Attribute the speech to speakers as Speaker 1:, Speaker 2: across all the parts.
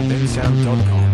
Speaker 1: bensound.com.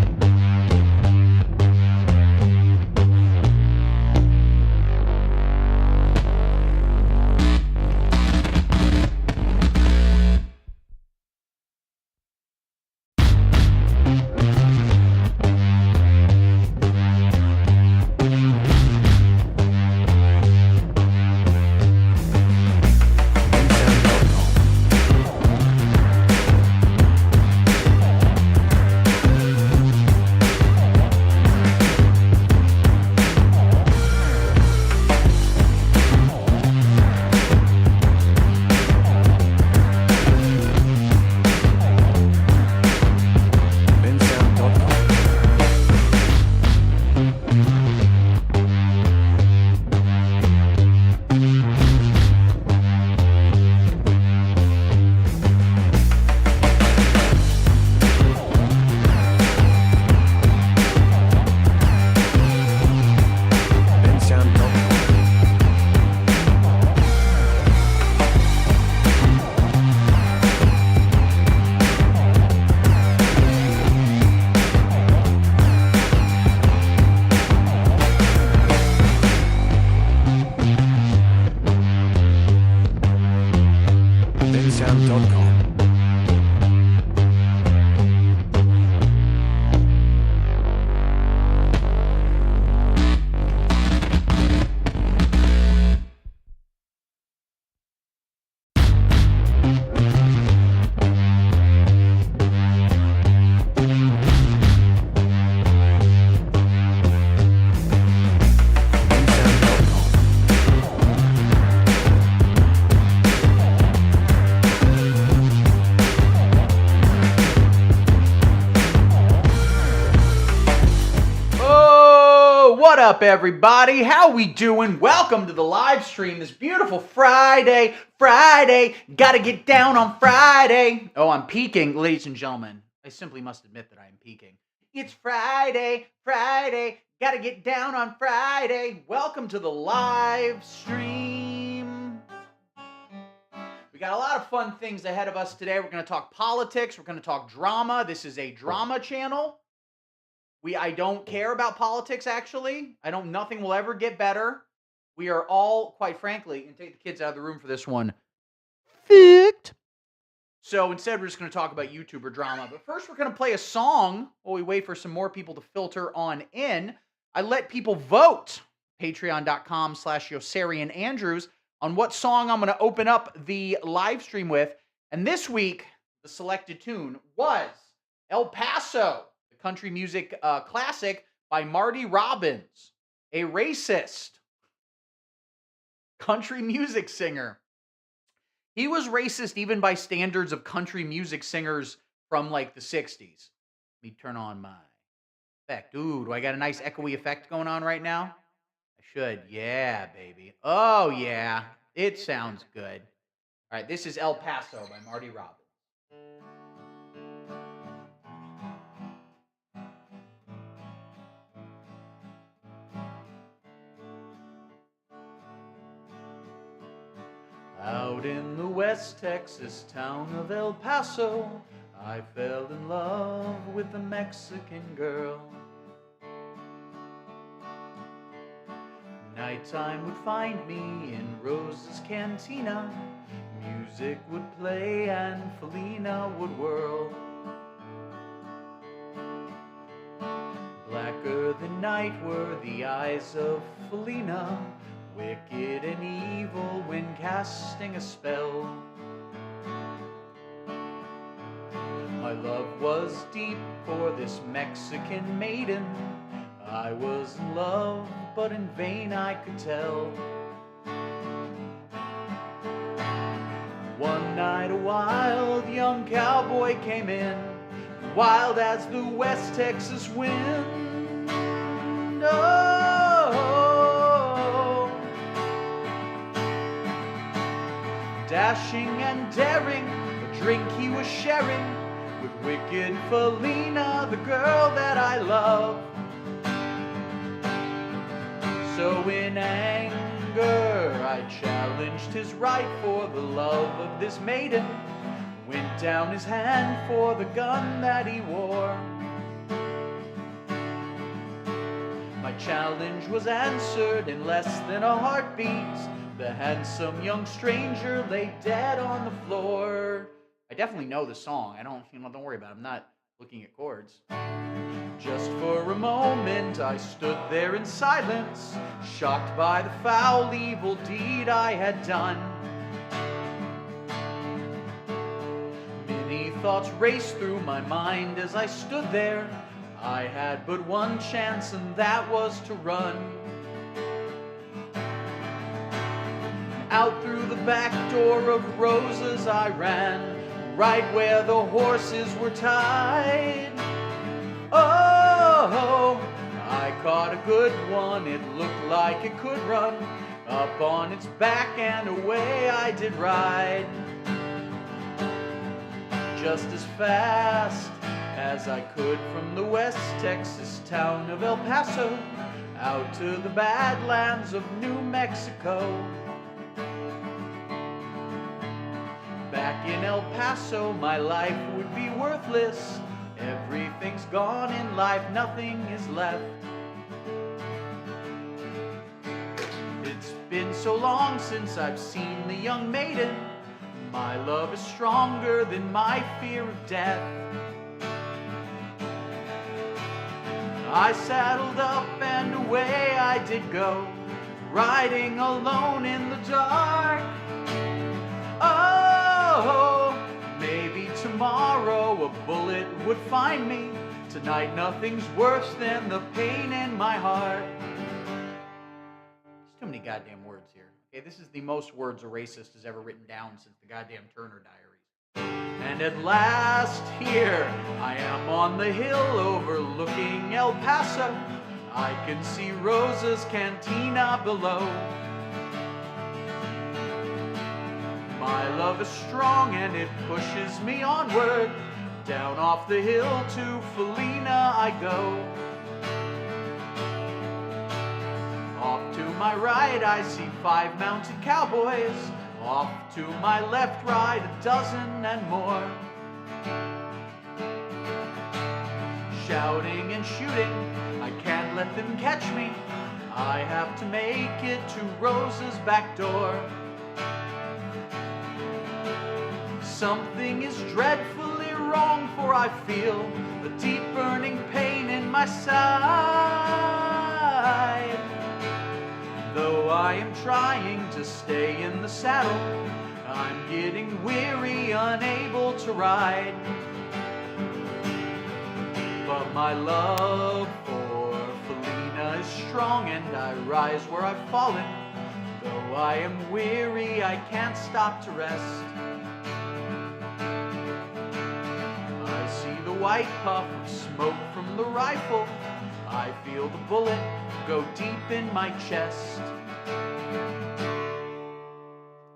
Speaker 1: bensound.com.
Speaker 2: What up, everybody? How we doing? Welcome to the live stream this beautiful Friday. Gotta get down on Friday. Oh, I'm peaking, ladies and gentlemen. I simply must admit that I am peaking. It's Friday. Gotta get down on Friday. Welcome to the live stream. We got a lot of fun things ahead of us today. We're going to talk politics. We're going to talk drama. This is a drama channel. I don't care about politics, actually. Nothing will ever get better. We are all, quite frankly, and take the kids out of the room for this one, fucked. So instead, we're just going to talk about YouTuber drama. But first, we're going to play a song while we wait for some more people to filter on in. I let people vote, patreon.com/YosarianAndrews, on what song I'm going to open up the live stream with. And this week, the selected tune was El Paso, country music classic by Marty Robbins, a racist country music singer. He was racist even by standards of country music singers from like the 60s. Let me turn on my effect. Ooh, do I got a nice echoey effect going on right now? I should. Yeah, baby. Oh, yeah. It sounds good. All right, this is El Paso by Marty Robbins. Out in the West Texas town of El Paso, I fell in love with a Mexican girl. Nighttime would find me in Rose's Cantina. Music would play and Felina would whirl. Blacker than night were the eyes of Felina, wicked and evil when casting a spell. My love was deep for this Mexican maiden. I was in love, but in vain I could tell. One night a wild young cowboy came in, wild as the West Texas wind. Oh, dashing and daring, a drink he was sharing with wicked Felina, the girl that I love. So in anger I challenged his right for the love of this maiden, went down his hand for the gun that he wore. challenge was answered in less than a heartbeat. The handsome young stranger lay dead on the floor. I definitely know the song. Don't worry about it. I'm not looking at chords. Just for a moment I stood there in silence, shocked by the foul evil deed I had done. Many thoughts raced through my mind as I stood there. I had but one chance, and that was to run. Out through the back door of roses I ran, right where the horses were tied. Oh, I caught a good one, it looked like it could run. Up on its back and away I did ride. Just as fast as I could from the West Texas town of El Paso out to the Badlands of New Mexico. Back in El Paso, my life would be worthless. Everything's gone in life, nothing is left. It's been so long since I've seen the young maiden. My love is stronger than my fear of death. I saddled up and away I did go, riding alone in the dark. Oh, maybe tomorrow a bullet would find me. Tonight nothing's worse than the pain in my heart. There's too many goddamn words here. Okay, this is the most words a racist has ever written down since the goddamn Turner Diaries. And at last here I am on the hill overlooking El Paso. I can see Rosa's cantina below. My love is strong and it pushes me onward. Down off the hill to Felina I go. Off to my right I see 5 mounted cowboys. Off to my left, right, a dozen and more. Shouting and shooting, I can't let them catch me. I have to make it to Rosa's back door. Something is dreadfully wrong, for I feel a deep burning pain in my side. Though I am trying to stay in the saddle, I'm getting weary, unable to ride. But my love for Felina is strong, and I rise where I've fallen. Though I am weary, I can't stop to rest. I see the white puff of smoke from the rifle. I feel the bullet go deep in my chest.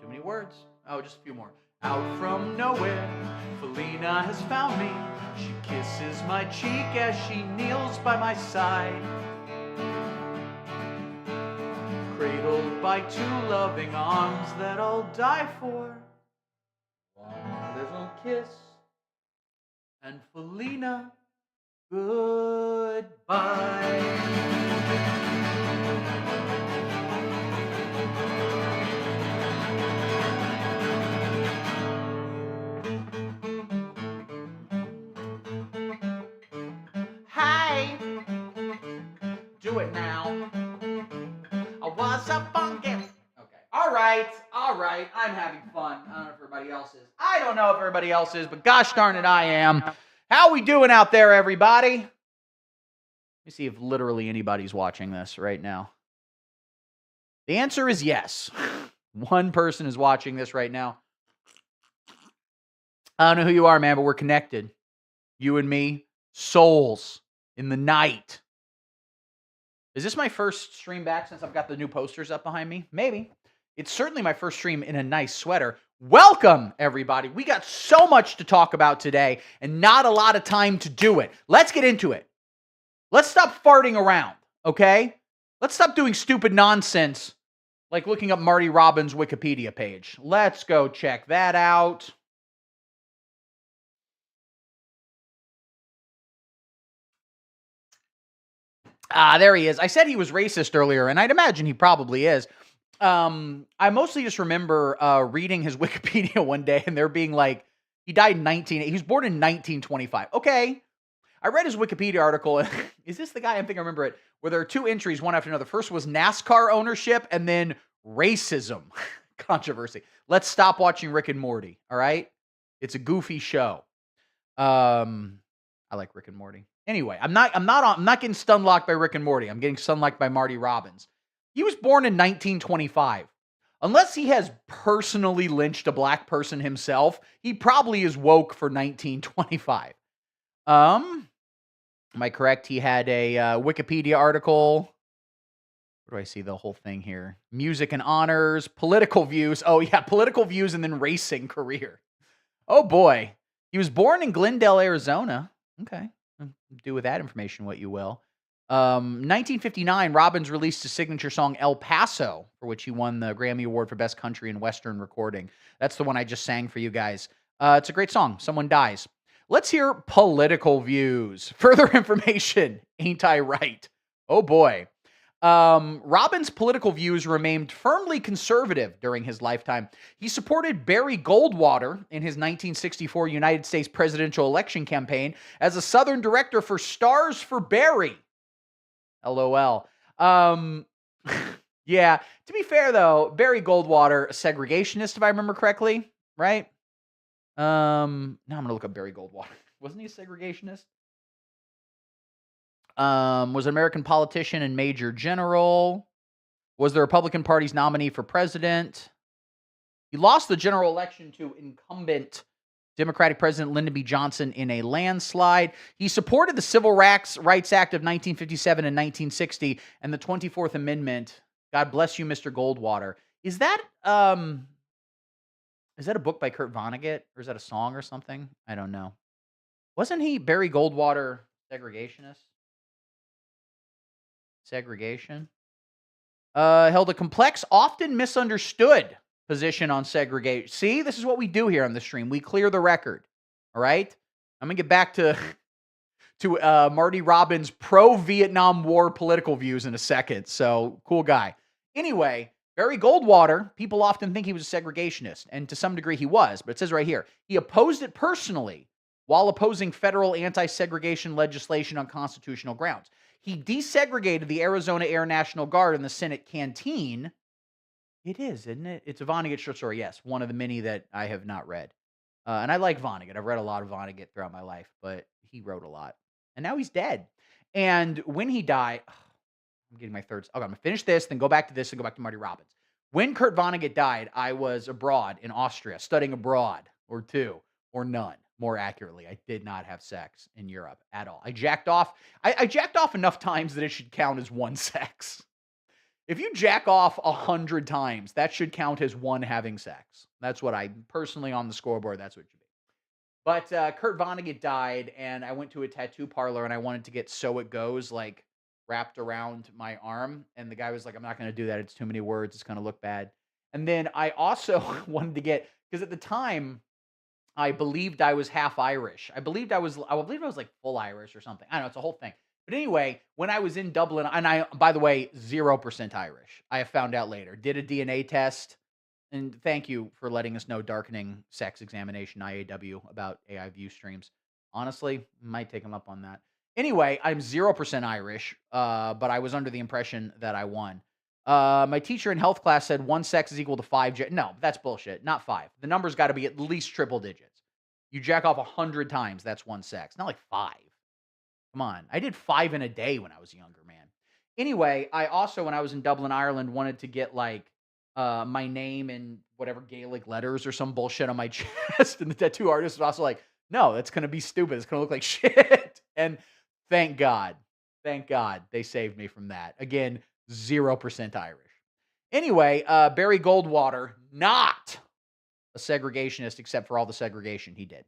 Speaker 2: Too many words. Oh, just a few more. Out from nowhere, Felina has found me. She kisses my cheek as she kneels by my side. Cradled by 2 loving arms that I'll die for. One little kiss, and Felina, goodbye. Hey, do it now. I was up on game. Okay. All right. I'm having fun. I don't know if everybody else is. I don't know if everybody else is, but gosh darn it, I am. How we doing out there, everybody? Let me see if literally anybody's watching this right now. The answer is yes. One person is watching this right now. I don't know who you are, man, but we're connected. You and me, souls in the night. Is this my first stream back since I've got the new posters up behind me? Maybe. It's certainly my first stream in a nice sweater. Welcome, everybody. We got so much to talk about today and not a lot of time to do it. Let's get into it. Let's stop farting around, okay? Let's stop doing stupid nonsense like looking up Marty Robbins' Wikipedia page. Let's go check that out. There he is. I said he was racist earlier, and I'd imagine he probably is. I mostly just remember reading his Wikipedia one day, and there being like, he died in he was born in 1925. Okay. I read his Wikipedia article. Is this the guy? I think I remember it, where there are two entries, one after another. First was NASCAR ownership, and then racism controversy. Let's stop watching Rick and Morty. All right. It's a goofy show. I like Rick and Morty. Anyway, I'm not getting stunlocked by Rick and Morty. I'm getting stunlocked by Marty Robbins. He was born in 1925. Unless he has personally lynched a black person himself, he probably is woke for 1925. Am I correct? He had a Wikipedia article. Where do I see the whole thing here? Music and honors, political views. Oh yeah, political views and then racing career. Oh boy. He was born in Glendale, Arizona. Okay. Do with that information what you will. 1959, Robbins released his signature song El Paso, for which he won the Grammy Award for Best Country and Western Recording. That's the one I just sang for you guys. It's a great song. Someone dies. Let's hear political views. Further information. Ain't I right? Oh boy. Robbins' political views remained firmly conservative during his lifetime. He supported Barry Goldwater in his 1964 United States presidential election campaign as a Southern director for Stars for Barry. LOL. Yeah, to be fair though, Barry Goldwater, a segregationist, if I remember correctly, right? Now I'm gonna look up Barry Goldwater. Wasn't he a segregationist? Was an American politician and major general. Was the Republican Party's nominee for president. He lost the general election to incumbent Democratic President Lyndon B. Johnson in a landslide. He supported the Civil Rights Act of 1957 and 1960 and the 24th Amendment. God bless you, Mr. Goldwater. Is that a book by Kurt Vonnegut, or is that a song or something? I don't know. Wasn't he Barry Goldwater segregationist? Segregation. Held a complex, often misunderstood position on segregation. See, this is what we do here on the stream. We clear the record. All right? I'm going to get back to Marty Robbins' pro-Vietnam War political views in a second. So, cool guy. Anyway, Barry Goldwater, people often think he was a segregationist, and to some degree he was, but it says right here, he opposed it personally while opposing federal anti-segregation legislation on constitutional grounds. He desegregated the Arizona Air National Guard in the Senate canteen. It is, isn't it? It's a Vonnegut short story, yes. One of the many that I have not read. And I like Vonnegut. I've read a lot of Vonnegut throughout my life, but he wrote a lot. And now he's dead. And when he died, I'm getting my third. Okay, I'm going to finish this, then go back to this, and go back to Marty Robbins. When Kurt Vonnegut died, I was abroad in Austria, studying abroad, or two, or none. More accurately, I did not have sex in Europe at all. I jacked off. I jacked off enough times that it should count as one sex. If you jack off 100 times, that should count as one having sex. That's what I personally on the scoreboard. That's what it should be. But Kurt Vonnegut died, and I went to a tattoo parlor, and I wanted to get "So It Goes" like wrapped around my arm, and the guy was like, "I'm not going to do that. It's too many words. It's going to look bad." And then I also wanted to get, because at the time, I believed I was half Irish. I believed I was like full Irish or something. I don't know. It's a whole thing. But anyway, when I was in Dublin, and I, by the way, 0% Irish. I have found out later. Did a DNA test. And thank you for letting us know, Darkening Sex Examination, IAW, about AI view streams. Honestly, might take them up on that. Anyway, I'm 0% Irish, but I was under the impression that I won. My teacher in health class said one sex is equal to 5. No, that's bullshit. Not 5. The number's got to be at least triple digits. You jack off 100 times, that's one sex. Not like 5. Come on. I did 5 in a day when I was younger, man. Anyway, I also, when I was in Dublin, Ireland, wanted to get like my name in whatever Gaelic letters or some bullshit on my chest. And the tattoo artist was also like, no, that's going to be stupid. It's going to look like shit. And thank God they saved me from that. Again, 0% Irish. Anyway, Barry Goldwater, not a segregationist, except for all the segregation he did.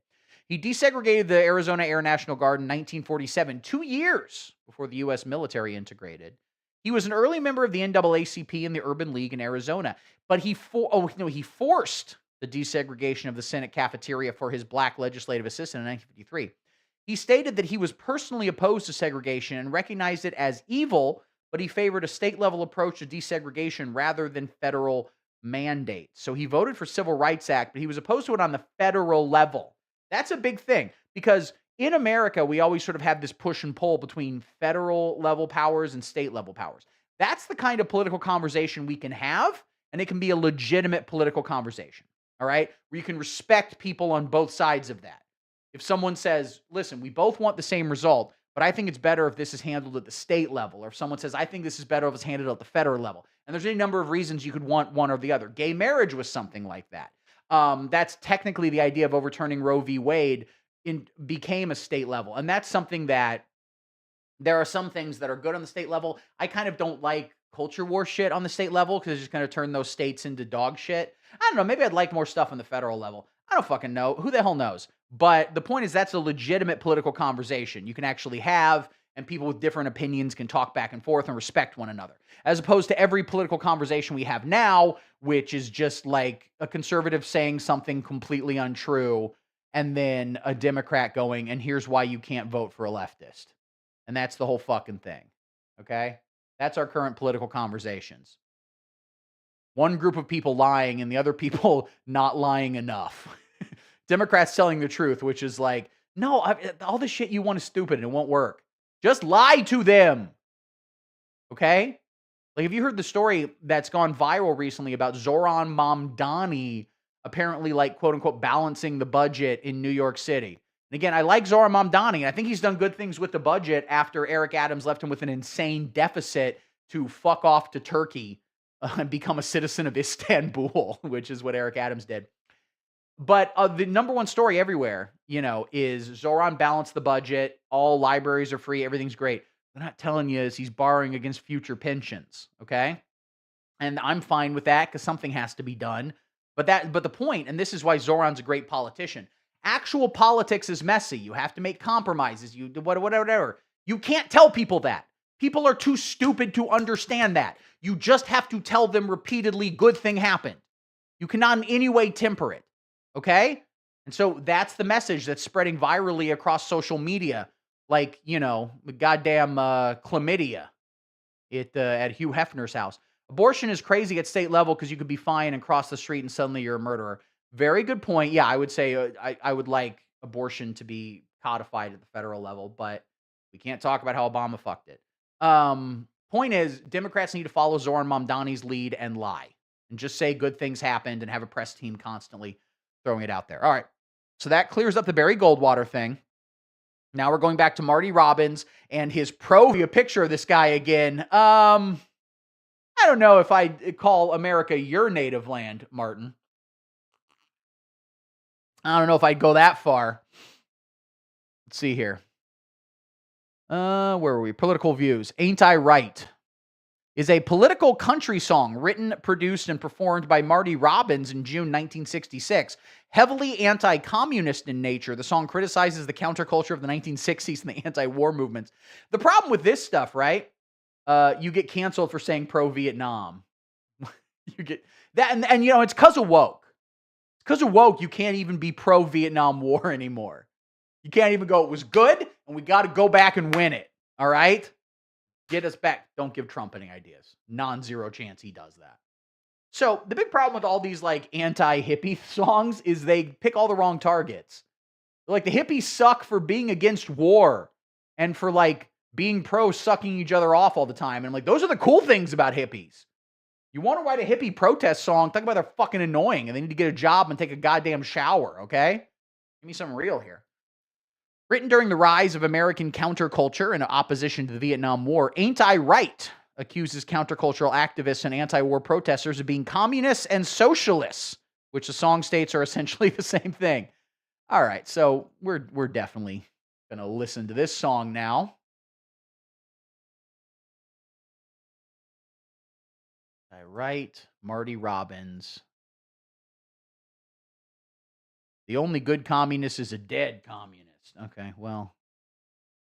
Speaker 2: He desegregated the Arizona Air National Guard in 1947, 2 years before the U.S. military integrated. He was an early member of the NAACP and the Urban League in Arizona, but he forced the desegregation of the Senate cafeteria for his black legislative assistant in 1953. He stated that he was personally opposed to segregation and recognized it as evil, but he favored a state-level approach to desegregation rather than federal mandates. So he voted for Civil Rights Act, but he was opposed to it on the federal level. That's a big thing because in America, we always sort of have this push and pull between federal level powers and state level powers. That's the kind of political conversation we can have, and it can be a legitimate political conversation, all right? Where you can respect people on both sides of that. If someone says, listen, we both want the same result, but I think it's better if this is handled at the state level, or if someone says, I think this is better if it's handled at the federal level. And there's any number of reasons you could want one or the other. Gay marriage was something like that. That's technically the idea of overturning Roe v. Wade became a state level. And that's something that there are some things that are good on the state level. I kind of don't like culture war shit on the state level because it's just going to turn those states into dog shit. I don't know. Maybe I'd like more stuff on the federal level. I don't fucking know. Who the hell knows? But the point is that's a legitimate political conversation you can actually have, and people with different opinions can talk back and forth and respect one another. As opposed to every political conversation we have now, which is just like a conservative saying something completely untrue and then a Democrat going, and here's why you can't vote for a leftist. And that's the whole fucking thing. Okay? That's our current political conversations. One group of people lying and the other people not lying enough. Democrats telling the truth, which is like, no, all the shit you want is stupid and it won't work. Just lie to them. Okay? Like, have you heard the story that's gone viral recently about Zoran Mamdani apparently, like, quote unquote, balancing the budget in New York City? And again, I like Zoran Mamdani, and I think he's done good things with the budget after Eric Adams left him with an insane deficit to fuck off to Turkey and become a citizen of Istanbul, which is what Eric Adams did. But the number one story everywhere, is Zoran balanced the budget. All libraries are free. Everything's great. They're not telling you is he's borrowing against future pensions, okay? And I'm fine with that because something has to be done. But the point, and this is why Zoran's a great politician, actual politics is messy. You have to make compromises. You do whatever. You can't tell people that. People are too stupid to understand that. You just have to tell them repeatedly good thing happened. You cannot in any way temper it. Okay? And so that's the message that's spreading virally across social media. Like, the goddamn chlamydia at Hugh Hefner's house. Abortion is crazy at state level because you could be fine and cross the street and suddenly you're a murderer. Very good point. Yeah, I would say I would like abortion to be codified at the federal level, but we can't talk about how Obama fucked it. Point is, Democrats need to follow Zoran Mamdani's lead and lie. And just say good things happened and have a press team constantly throwing it out there. All right. So that clears up the Barry Goldwater thing. Now we're going back to Marty Robbins and his a picture of this guy again. I don't know if I'd call America your native land, Martin. I don't know if I'd go that far. Let's see here. Where were we? Political views. Ain't I Right is a political country song written, produced, and performed by Marty Robbins in June 1966. Heavily anti-communist in nature, the song criticizes the counterculture of the 1960s and the anti-war movements. The problem with this stuff, right? You get canceled for saying pro-Vietnam. You get that, and it's because of woke. It's because of woke. You can't even be pro-Vietnam War anymore. You can't even go, it was good, and we got to go back and win it. All right? Get us back. Don't give Trump any ideas. Non-zero chance he does that. So the big problem with all these like anti-hippie songs is they pick all the wrong targets. Like the hippies suck for being against war and for like being pro sucking each other off all the time. And I'm like, those are the cool things about hippies. You want to write a hippie protest song, talk about they're fucking annoying and they need to get a job and take a goddamn shower, okay? Give me something real here. Written during the rise of American counterculture in opposition to the Vietnam War, Ain't I Right accuses countercultural activists and anti-war protesters of being communists and socialists, which the song states are essentially the same thing. All right, so we're definitely going to listen to this song now. Ain't I Right, Marty Robbins. The only good communist is a dead communist. Okay, well,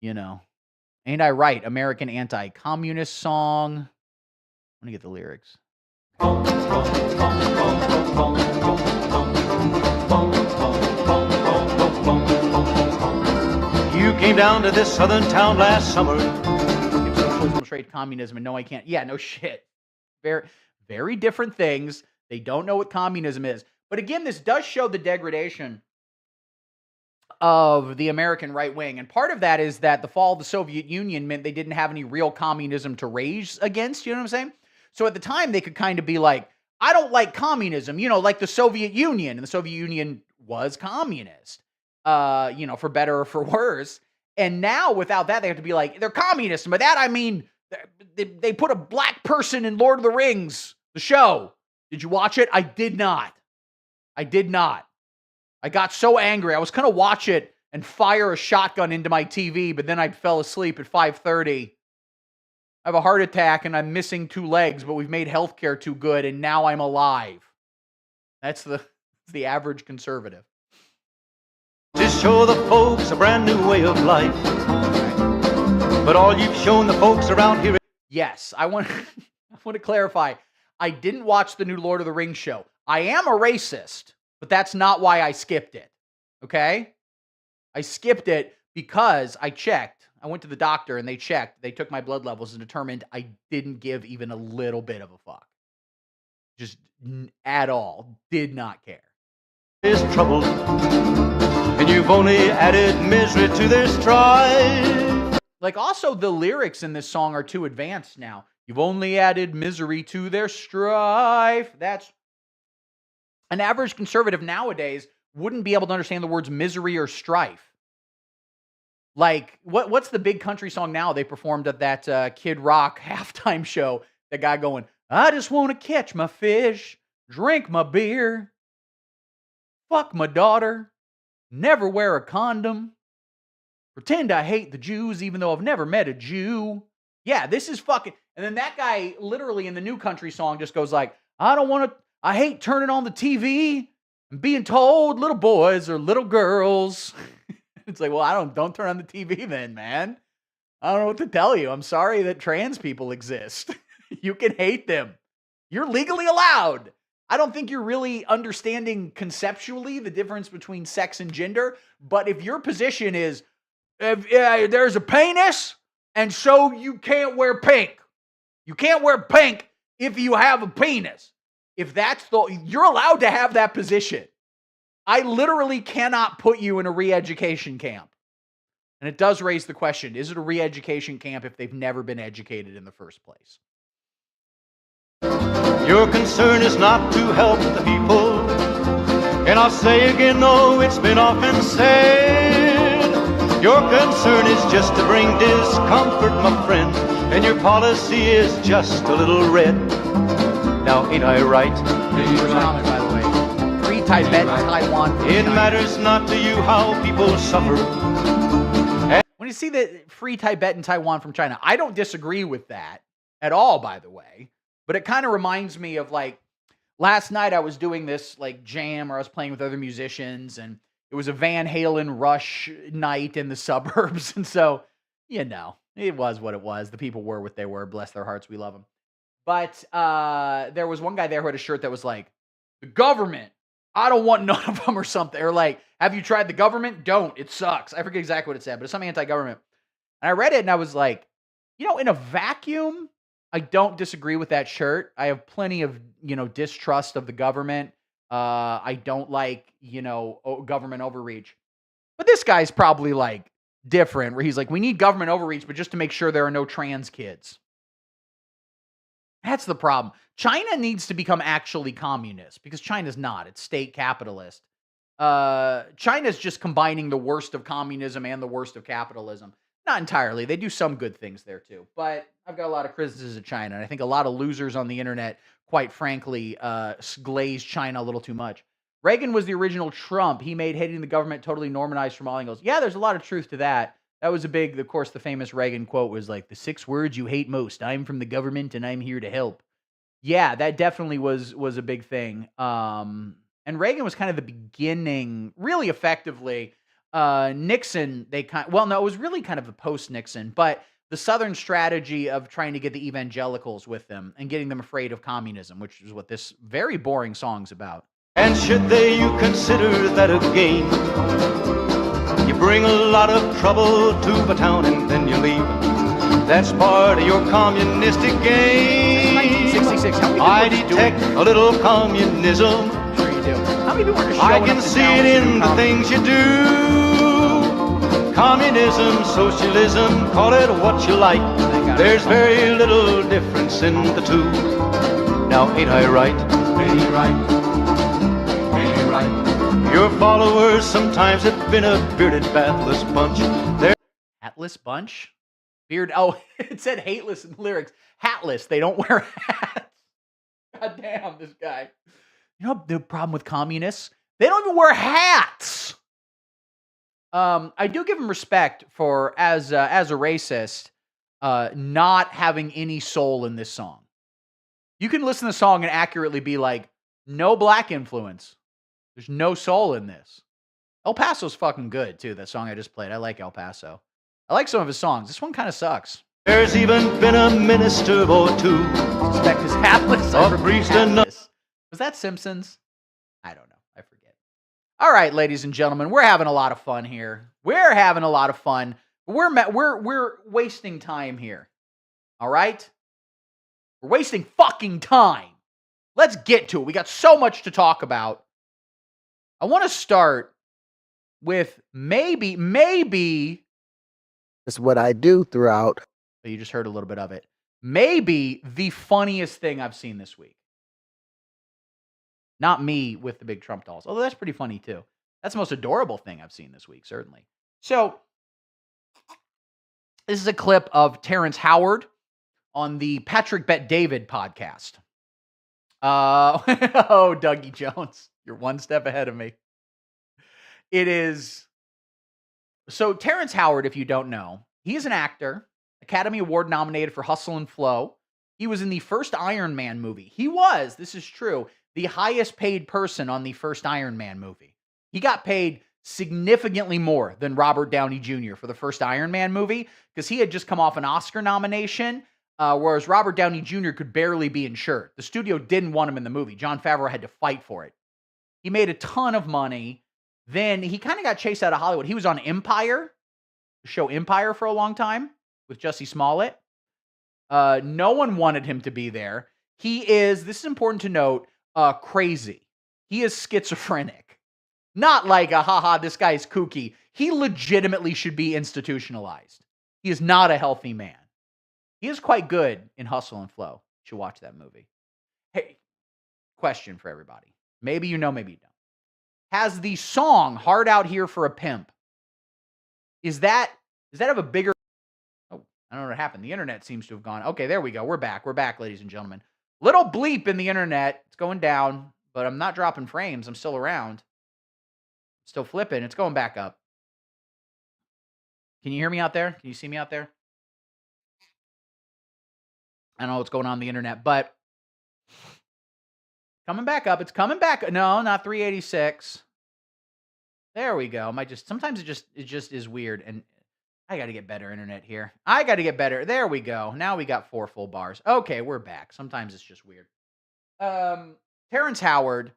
Speaker 2: Ain't I Right, American anti-communist song. Let me get the lyrics. You
Speaker 3: came down to this southern town last summer.
Speaker 2: Socialism, trade, communism, and no, I can't. Yeah, no shit. Very, very different things. They don't know what communism is. But again, this does show the degradation of the American right wing. And part of that is that the fall of the Soviet Union meant they didn't have any real communism to rage against. You know what I'm saying? So at the time, they could kind of be like, I don't like communism, you know, like the Soviet Union. And the Soviet Union was communist, you know, for better or for worse. And now without that, they have to be like, they're communists. And by that, I mean, they put a black person in Lord of the Rings, the show. Did you watch it? I did not. I did not. I got so angry. I was going to watch it and fire a shotgun into my TV, but then I fell asleep at 5:30. I have a heart attack and I'm missing 2 legs, but we've made healthcare too good and now I'm alive. That's the average conservative.
Speaker 3: To show the folks a brand new way of life. But all you've shown the folks around here.
Speaker 2: Yes, I want to clarify. I didn't watch the new Lord of the Rings show. I am a racist, but that's not why I skipped it. Okay? I skipped it because I checked. I went to the doctor and they checked. They took my blood levels and determined I didn't give even a little bit of a fuck. Just at all. Did not care.
Speaker 3: Is troubled, and you've only added misery to their strife.
Speaker 2: Like, also, the lyrics in this song are too advanced now. You've only added misery to their strife. That's an average conservative nowadays wouldn't be able to understand the words misery or strife. Like, what's the big country song now they performed at that Kid Rock halftime show? The guy going, I just want to catch my fish, drink my beer, fuck my daughter, never wear a condom, pretend I hate the Jews even though I've never met a Jew. Yeah, this is fucking... And then that guy literally in the new country song just goes like, I hate turning on the TV and being told little boys or little girls. It's like, well, don't turn on the TV then, man. I don't know what to tell you. I'm sorry that trans people exist. You can hate them. You're legally allowed. I don't think you're really understanding conceptually the difference between sex and gender. But if your position is, if there's a penis, and so you can't wear pink. You can't wear pink if you have a penis. If that's you're allowed to have that position. I literally cannot put you in a re-education camp. And it does raise the question, is it a re-education camp if they've never been educated in the first place?
Speaker 3: Your concern is not to help the people. And I'll say again, no, it's been often said. Your concern is just to bring discomfort, my friend. And your policy is just a little red. Now, ain't I right?
Speaker 2: By the way. Free Tibet and Taiwan.
Speaker 3: It matters not to you how people suffer.
Speaker 2: When you see the free Tibet and Taiwan from China, I don't disagree with that at all, by the way. But it kind of reminds me of, like, last night I was doing this, like, jam, or I was playing with other musicians, and it was a Van Halen Rush night in the suburbs. And so, you know, it was what it was. The people were what they were. Bless their hearts. We love them. But there was one guy there who had a shirt that was like, the government, I don't want none of them, or something. Or like, have you tried the government? Don't. It sucks. I forget exactly what it said, but it's something anti-government. And I read it and I was like, you know, in a vacuum, I don't disagree with that shirt. I have plenty of, you know, distrust of the government. I don't like, you know, government overreach. But this guy's probably like different, where he's like, we need government overreach, but just to make sure there are no trans kids. That's the problem. China needs to become actually communist, because China's not. It's state capitalist. China's just combining the worst of communism and the worst of capitalism. Not entirely. They do some good things there too. But I've got a lot of criticisms of China. And I think a lot of losers on the internet, quite frankly, glaze China a little too much. Reagan was the original Trump. He made hating the government totally normalized from all angles. Yeah, there's a lot of truth to that. That was a big, of course, the famous Reagan quote was like, the 6 words you hate most. I'm from the government and I'm here to help. Yeah, that definitely was a big thing. And Reagan was kind of the beginning, really effectively. Nixon, it was really kind of a post-Nixon, but the Southern strategy of trying to get the evangelicals with them and getting them afraid of communism, which is what this very boring song's about.
Speaker 3: And should they, you consider that a gain. You bring a lot of trouble to a town and then you leave. That's part of your communistic game.
Speaker 2: 1966. How many
Speaker 3: I
Speaker 2: people
Speaker 3: detect a little communism.
Speaker 2: Sure you do. How many people are just
Speaker 3: I
Speaker 2: showing
Speaker 3: can
Speaker 2: up to
Speaker 3: see
Speaker 2: town
Speaker 3: it
Speaker 2: to
Speaker 3: in
Speaker 2: do
Speaker 3: the things you do. Communism, socialism, call it what you like. There's very little difference in the two. Now ain't I right? Ain't he right? Your followers sometimes have been a bearded, bathless bunch. They're
Speaker 2: Hatless bunch? Beard. Oh, it said hateless in the lyrics. Hatless. They don't wear hats. God damn, this guy. You know the problem with communists? They don't even wear hats. I do give him respect for, as a racist, not having any soul in this song. You can listen to the song and accurately be like, no black influence. There's no soul in this. El Paso's fucking good, too. That song I just played. I like El Paso. I like some of his songs. This one kind of sucks.
Speaker 3: There's even been a minister or two.
Speaker 2: Suspect is hatless. I
Speaker 3: A
Speaker 2: repeat,
Speaker 3: priest and
Speaker 2: hatless. Was that Simpsons? I don't know. I forget. All right, ladies and gentlemen, we're having a lot of fun here. We're having a lot of fun. We're wasting time here. All right? We're wasting fucking time. Let's get to it. We got so much to talk about. I want to start with maybe.
Speaker 4: That's what I do throughout.
Speaker 2: You just heard a little bit of it. Maybe the funniest thing I've seen this week. Not me with the big Trump dolls, although that's pretty funny too. That's the most adorable thing I've seen this week, certainly. So, this is a clip of Terrence Howard on the Patrick Bet David podcast. Oh, Dougie Jones, you're one step ahead of me. It is. So Terrence Howard, if you don't know, he is an actor, Academy Award nominated for Hustle and Flow. He was in the first Iron Man movie. He was, this is true, the highest paid person on the first Iron Man movie. He got paid significantly more than Robert Downey Jr. for the first Iron Man movie because he had just come off an Oscar nomination, whereas Robert Downey Jr. could barely be insured. The studio didn't want him in the movie. Jon Favreau had to fight for it. He made a ton of money. Then he kind of got chased out of Hollywood. He was on Empire, the show Empire, for a long time with Jussie Smollett. No one wanted him to be there. He is, this is important to note, crazy. He is schizophrenic. Not like a haha, this guy's kooky. He legitimately should be institutionalized. He is not a healthy man. He is quite good in Hustle and Flow. You should watch that movie. Hey, question for everybody. Maybe you know, maybe you don't. Has the song Hard Out Here for a Pimp, does that have a bigger, oh, I don't know what happened. The internet seems to have gone. Okay, there we go. We're back, ladies and gentlemen. Little bleep in the internet. It's going down, but I'm not dropping frames. I'm still around. Still flipping. It's going back up. Can you hear me out there? Can you see me out there? I don't know what's going on the internet, but coming back up. It's coming back. No, not 386. There we go. Sometimes it just is weird, and I got to get better internet here. I got to get better. There we go. Now we got 4 full bars. Okay, we're back. Sometimes it's just weird. Terrence Howard,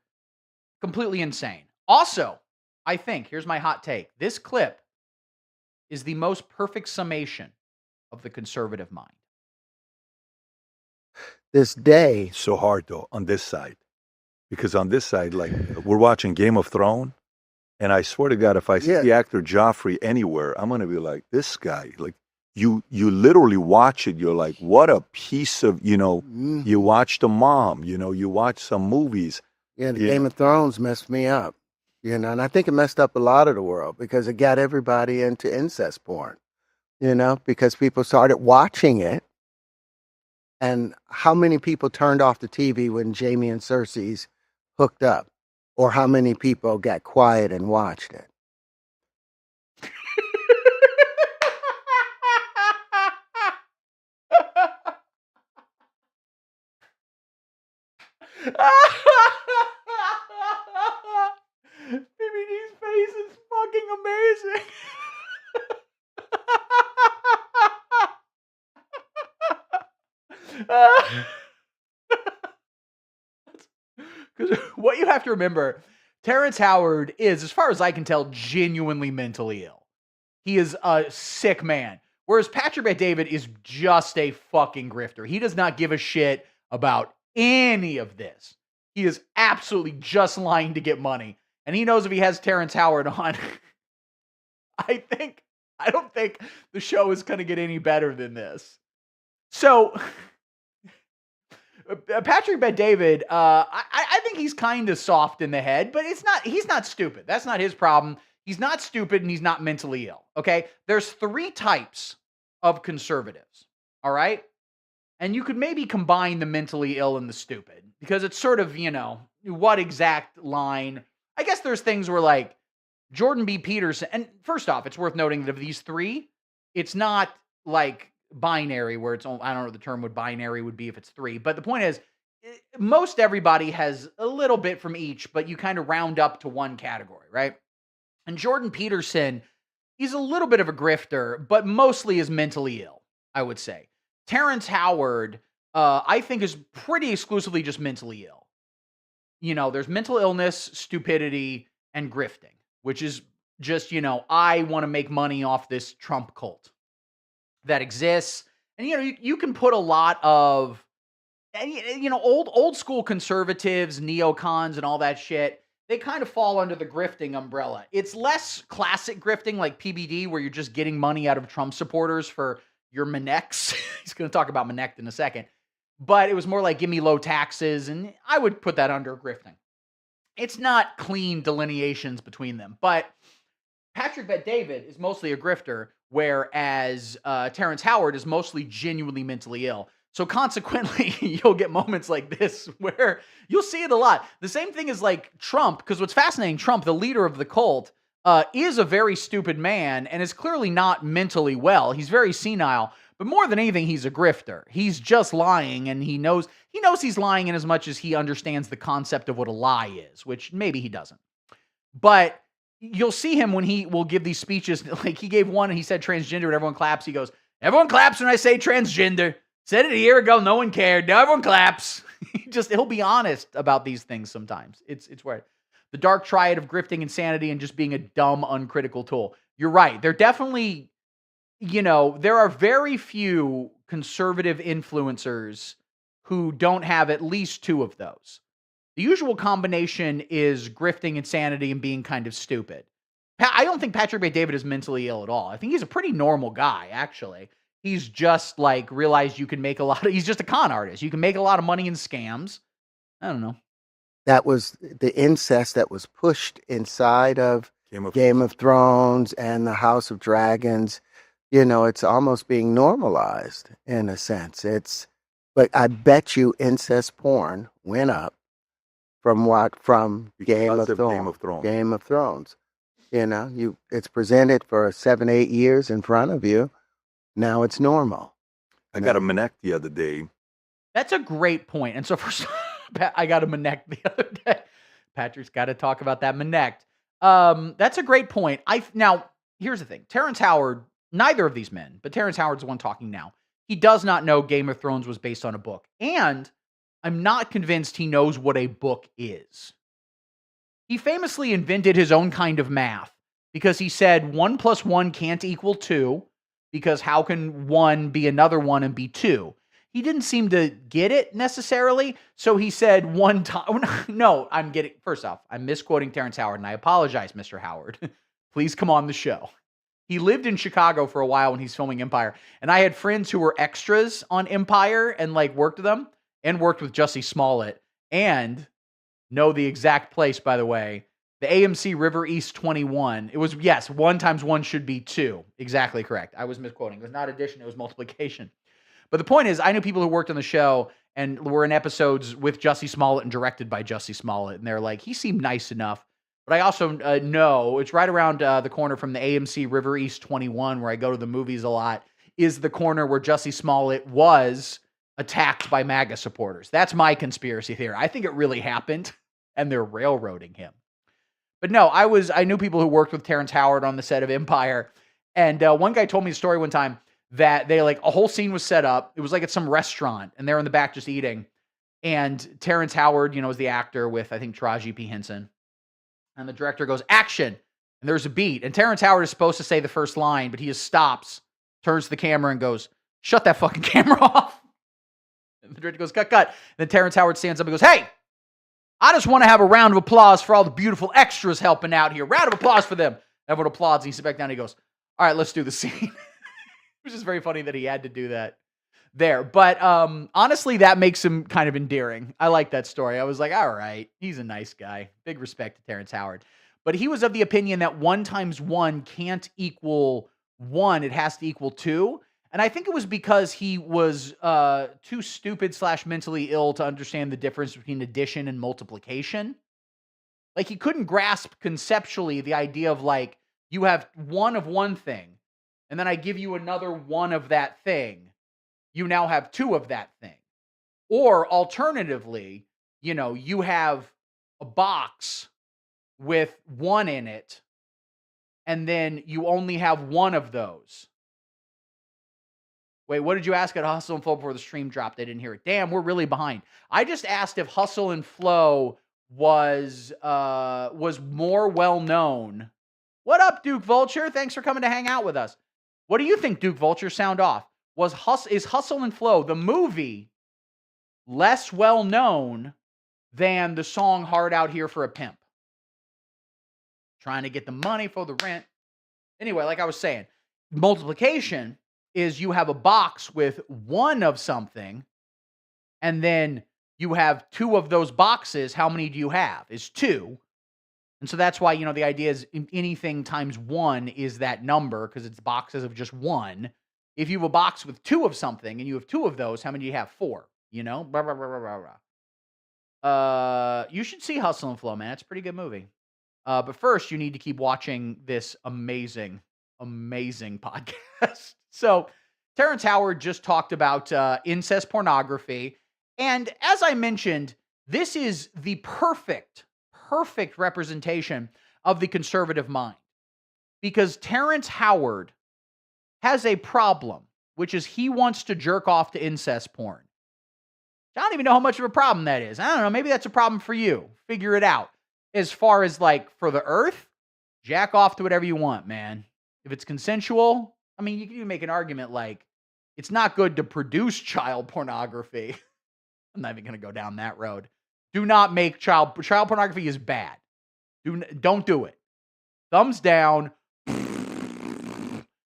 Speaker 2: completely insane. Also, I think, here's my hot take. This clip is the most perfect summation of the conservative mind.
Speaker 4: This day,
Speaker 5: So hard though on this side, because on this side, like we're watching Game of Thrones, and I swear to God, if I see
Speaker 4: Yeah.
Speaker 5: the actor Joffrey anywhere, I'm gonna be like, this guy. Like you literally watch it. You're like, what a piece of, You watch The Mom. You watch some movies.
Speaker 4: yeah, the
Speaker 5: Yeah.
Speaker 4: Game of Thrones messed me up, and I think it messed up a lot of the world because it got everybody into incest porn, because people started watching it. And how many people turned off the TV when Jamie and Cersei's hooked up? Or how many people got quiet and watched it?
Speaker 2: BBD's face is fucking amazing. Because what you have to remember, Terrence Howard is, as far as I can tell, genuinely mentally ill. He is a sick man. Whereas Patrick Bet-David is just a fucking grifter. He does not give a shit about any of this. He is absolutely just lying to get money. And he knows if he has Terrence Howard on, I don't think the show is going to get any better than this. So, Patrick Bet-David, I think he's kind of soft in the head, but he's not stupid. That's not his problem. He's not stupid and he's not mentally ill, okay? There's 3 types of conservatives, all right? And you could maybe combine the mentally ill and the stupid because it's sort of, what exact line. I guess there's things where like Jordan B. Peterson, and first off, it's worth noting that of these 3, it's not like binary where it's, I don't know what the term binary would be if it's 3, but the point is, most everybody has a little bit from each, but you kind of round up to one category, right? And Jordan Peterson, he's a little bit of a grifter, but mostly is mentally ill, I would say. Terrence Howard, I think, is pretty exclusively just mentally ill. There's mental illness, stupidity, and grifting, which is just, I want to make money off this Trump cult that exists. And, you can put a lot of, old school conservatives, neocons, and all that shit. They kind of fall under the grifting umbrella. It's less classic grifting like PBD, where you're just getting money out of Trump supporters for your Manects. He's going to talk about Manect in a second. But it was more like, give me low taxes, and I would put that under grifting. It's not clean delineations between them. But Patrick Bet-David is mostly a grifter, whereas Terrence Howard is mostly genuinely mentally ill. So consequently, you'll get moments like this where you'll see it a lot. The same thing is like Trump, because what's fascinating, Trump, the leader of the cult, is a very stupid man and is clearly not mentally well. He's very senile, but more than anything, he's a grifter. He's just lying, and he knows he's lying in as much as he understands the concept of what a lie is, which maybe he doesn't. But you'll see him when he will give these speeches. Like he gave one and he said transgender and everyone claps. He goes, everyone claps when I say transgender. Said it a year ago, no one cared. Now everyone claps. He'll be honest about these things sometimes. It's weird. The dark triad of grifting, insanity, and just being a dumb, uncritical tool. You're right. They're definitely, there are very few conservative influencers who don't have at least 2 of those. The usual combination is grifting, insanity, and being kind of stupid. I don't think Patrick Bet-David is mentally ill at all. I think he's a pretty normal guy, actually. He's just like realized you can make he's just a con artist. You can make a lot of money in scams. I don't know.
Speaker 4: That was the incest that was pushed inside of Game of Thrones and the House of Dragons. It's almost being normalized in a sense. But I bet you incest porn went up from Game of Thrones. It's presented for 7-8 years in front of you. Now it's normal.
Speaker 5: I got a Manect the other day.
Speaker 2: That's a great point. And so first, I got a Manect the other day. Patrick's got to talk about that Manect. That's a great point. Now, here's the thing. Terrence Howard, neither of these men, but Terrence Howard's the one talking now. He does not know Game of Thrones was based on a book. And I'm not convinced he knows what a book is. He famously invented his own kind of math because he said 1 + 1 can't equal 2. Because how can 1 be another 1 and be 2? He didn't seem to get it necessarily. So he said 1 time. No, first off, I'm misquoting Terrence Howard, and I apologize, Mr. Howard. Please come on the show. He lived in Chicago for a while when he's filming Empire. And I had friends who were extras on Empire and worked with them and worked with Jussie Smollett and know the exact place, by the way. The AMC River East 21. It was, yes, 1 × 1 should be 2. Exactly correct. I was misquoting. It was not addition, it was multiplication. But the point is, I knew people who worked on the show and were in episodes with Jussie Smollett and directed by Jussie Smollett. And they're like, he seemed nice enough. But I also know it's right around the corner from the AMC River East 21, where I go to the movies a lot, is the corner where Jussie Smollett was attacked by MAGA supporters. That's my conspiracy theory. I think it really happened, and they're railroading him. But no, I knew people who worked with Terrence Howard on the set of Empire. And one guy told me a story one time that they a whole scene was set up. It was like at some restaurant and they're in the back just eating. And Terrence Howard, is the actor with, I think, Taraji P. Henson. And the director goes, action. And there's a beat. And Terrence Howard is supposed to say the first line, but he just stops, turns to the camera and goes, shut that fucking camera off. And the director goes, cut, cut. And then Terrence Howard stands up and goes, hey, I just want to have a round of applause for all the beautiful extras helping out here. Round of applause for them. Everyone applauds. And he sits back down and he goes, all right, let's do the scene. Which is very funny that he had to do that there. But honestly, that makes him kind of endearing. I like that story. I was like, all right, he's a nice guy. Big respect to Terrence Howard. But he was of the opinion that 1 times 1 can't equal 1. It has to equal 2. And I think it was because he was too stupid / mentally ill to understand the difference between addition and multiplication. Like, he couldn't grasp conceptually the idea of, like, you have 1 of one thing, and then I give you another 1 of that thing. You now have 2 of that thing. Or alternatively, you have a box with 1 in it, and then you only have 1 of those. Wait, what did you ask at Hustle and Flow before the stream dropped? I didn't hear it. Damn, we're really behind. I just asked if Hustle and Flow was more well-known. What up, Duke Vulture? Thanks for coming to hang out with us. What do you think, Duke Vulture? Sound off. Is Hustle and Flow, the movie, less well-known than the song Hard Out Here for a Pimp? Trying to get the money for the rent. Anyway, like I was saying, multiplication is you have a box with 1 of something, and then you have 2 of those boxes. How many do you have? Is 2. And so that's why, the idea is anything times 1 is that number, because it's boxes of just 1. If you have a box with 2 of something and you have 2 of those, how many do you have? 4. Blah, blah, blah, blah, blah. You should see Hustle and Flow, man. It's a pretty good movie. But first, you need to keep watching this amazing, amazing podcast. So, Terrence Howard just talked about incest pornography. And as I mentioned, this is the perfect representation of the conservative mind. Because Terrence Howard has a problem, which is he wants to jerk off to incest porn. I don't even know how much of a problem that is. I don't know. Maybe that's a problem for you. Figure it out. As far as, like, for the earth, jack off to whatever you want, man. If it's consensual, I mean, you can even make an argument like, it's not good to produce child pornography. I'm not even going to go down that road. Do not make child pornography is bad. Don't do it. Thumbs down.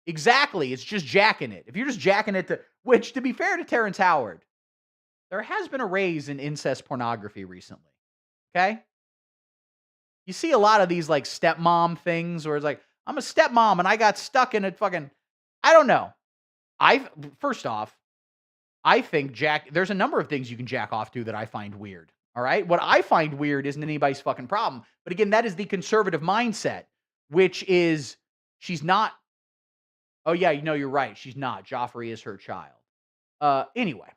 Speaker 2: Exactly. It's just jacking it. If you're just jacking it which, to be fair to Terrence Howard, there has been a raise in incest pornography recently. Okay? You see a lot of these, like, stepmom things where it's like, I'm a stepmom and I got stuck in a fucking, I don't know. First off, I think there's a number of things you can jack off to that I find weird. All right? What I find weird isn't anybody's fucking problem. But again, that is the conservative mindset, which is she's not. Oh, yeah, you're right. She's not. Joffrey is her child. Anyway,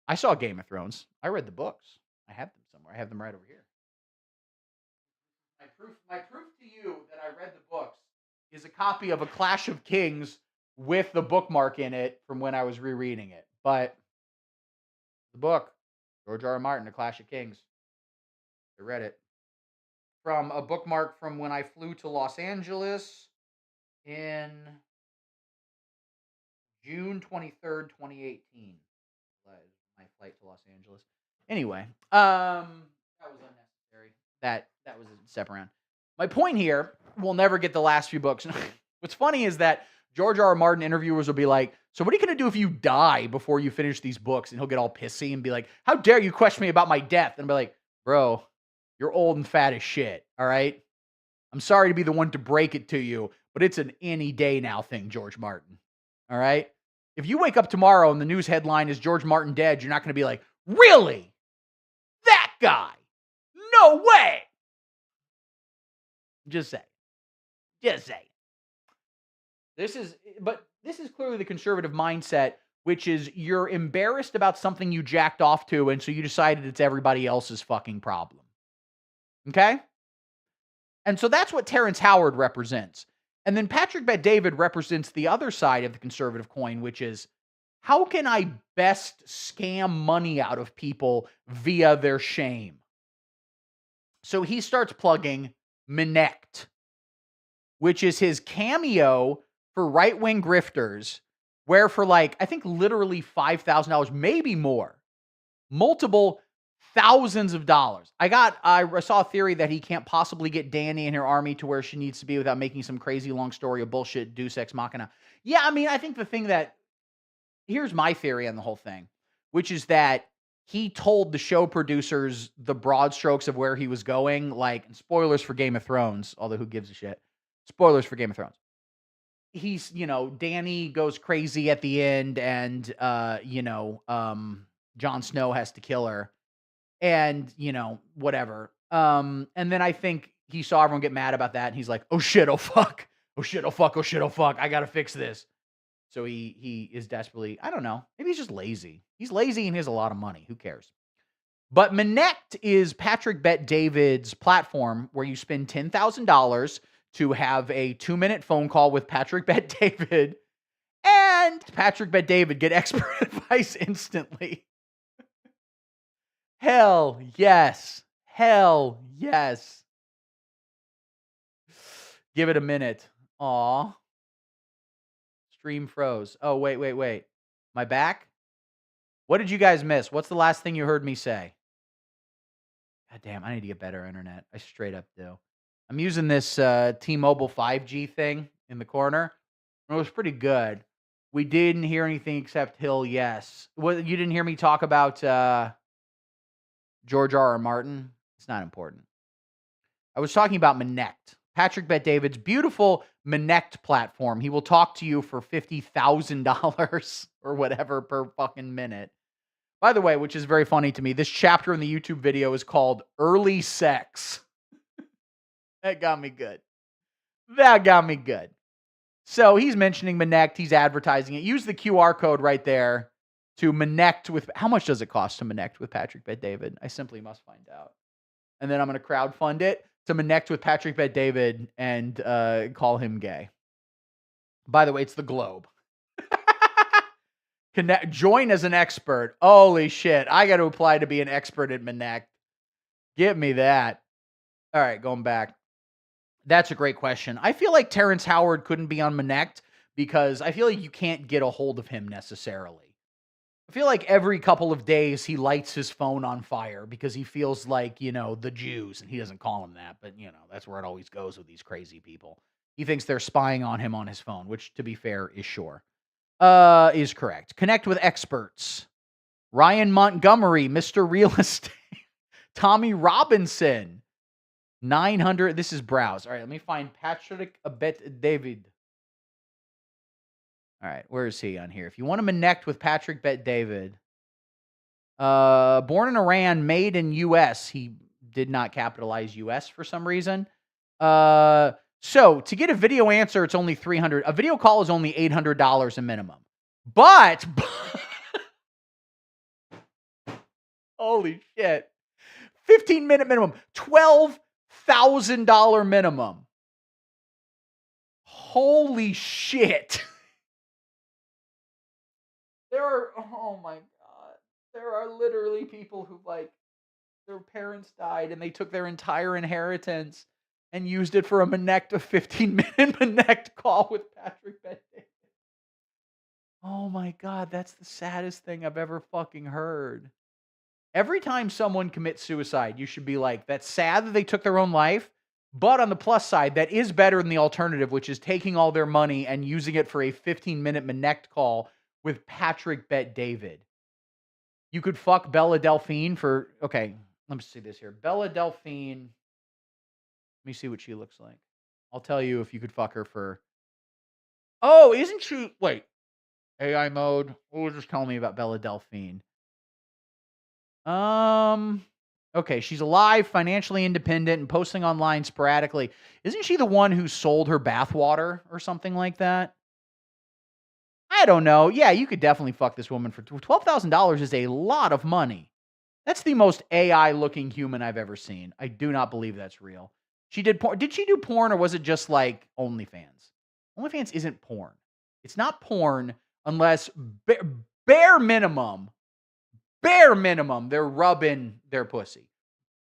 Speaker 2: I saw Game of Thrones. I read the books. I have them somewhere. I have them right over here. My proof to you that I read the books is a copy of A Clash of Kings with the bookmark in it from when I was rereading it. But the book, George R. R. Martin, A Clash of Kings. I read it from a bookmark from when I flew to Los Angeles in June 23rd, 2018. My flight to Los Angeles. Anyway, that was unnecessary. That was a step around. My point here, we'll never get the last few books. What's funny is that George R. R. Martin interviewers will be like, so what are you going to do if you die before you finish these books? And he'll get all pissy and be like, how dare you question me about my death? And I'll be like, bro, you're old and fat as shit, all right? I'm sorry to be the one to break it to you, but it's an any day now thing, George Martin, all right? If you wake up tomorrow and the news headline is George Martin dead, you're not going to be like, really? That guy? No way! Just saying. This is clearly the conservative mindset, which is you're embarrassed about something you jacked off to, and so you decided it's everybody else's fucking problem. Okay? And so that's what Terrence Howard represents. And then Patrick Bet-David represents the other side of the conservative coin, which is How can I best scam money out of people via their shame? So he starts plugging Minect, which is his cameo for right-wing grifters, where for like, I think literally $5,000, maybe more, multiple thousands of dollars. I saw a theory that he can't possibly get Danny and her army to where she needs to be without making some crazy long story of bullshit Deus Ex Machina. Yeah, I mean, I think the thing that, here's my theory on the whole thing, which is that he told the show producers the broad strokes of where he was going, like, and spoilers for Game of Thrones, although who gives a shit? Spoilers for Game of Thrones. He's, Danny goes crazy at the end and, Jon Snow has to kill her and, whatever. And then I think he saw everyone get mad about that and he's like, oh shit, oh fuck. Oh shit, oh fuck, oh shit, oh fuck. I gotta fix this. So he is desperately, I don't know, maybe he's just lazy. He's lazy and he has a lot of money. Who cares? But Minect is Patrick Bet-David's platform where you spend $10,000 to have a 2-minute phone call with Patrick Bet-David, and Patrick Bet-David get expert advice instantly. Hell yes. Hell yes. Give it a minute. Aw. Stream froze. Oh, wait. My back? What did you guys miss? What's the last thing you heard me say? God damn, I need to get better internet. I straight up do. I'm using this T-Mobile 5G thing in the corner. It was pretty good. We didn't hear anything except Hill, yes. You didn't hear me talk about George R.R. Martin? It's not important. I was talking about Minect. Patrick Bet-David's beautiful Minect platform. He will talk to you for $50,000 or whatever per fucking minute. By the way, which is very funny to me, this chapter in the YouTube video is called Early Sex. That got me good. So he's mentioning Minect. He's advertising it. Use the QR code right there to Minect with... How much does it cost to Minect with Patrick Bet-David? I simply must find out. And then I'm going to crowdfund it to Minect with Patrick Bet-David and call him gay. By the way, it's the Globe. Join as an expert. Holy shit. I got to apply to be an expert at Minect. Give me that. All right, going back. That's a great question. I feel like Terrence Howard couldn't be on Minect because I feel like you can't get a hold of him necessarily. I feel like every couple of days he lights his phone on fire because he feels like, the Jews, and he doesn't call them that, but, that's where it always goes with these crazy people. He thinks they're spying on him on his phone, which, to be fair, is is correct. Connect with experts. Ryan Montgomery, Mr. Real Estate. Tommy Robinson. 900. This is browse. All right, let me find Patrick Bet-David. All right, where is he on here? If you want to connect with Patrick Bet-David, born in Iran, made in U.S. He did not capitalize U.S. for some reason. So to get a video answer, it's only $300. A video call is only $800 a minimum. But holy shit, 15-minute minimum, $12,000 minimum. Holy shit. Oh my God. There are literally people who, their parents died and they took their entire inheritance and used it for a 15-minute Minect call with Patrick Bet-David. Oh my God, that's the saddest thing I've ever fucking heard. Every time someone commits suicide, you should be like, that's sad that they took their own life, but on the plus side, that is better than the alternative, which is taking all their money and using it for a 15-minute Minect call with Patrick Bet-David. You could fuck Bella Delphine for... Okay, let me see this here. Bella Delphine... Let me see what she looks like. I'll tell you if you could fuck her for... Oh, isn't she... Wait. AI mode. Oh, just tell me about Bella Delphine. Okay, she's alive, financially independent, and posting online sporadically. Isn't she the one who sold her bathwater or something like that? I don't know. Yeah, you could definitely fuck this woman for $12,000 is a lot of money. That's the most AI-looking human I've ever seen. I do not believe that's real. She did porn. Did she do porn, or was it just like OnlyFans? OnlyFans isn't porn. It's not porn unless bare minimum, they're rubbing their pussy.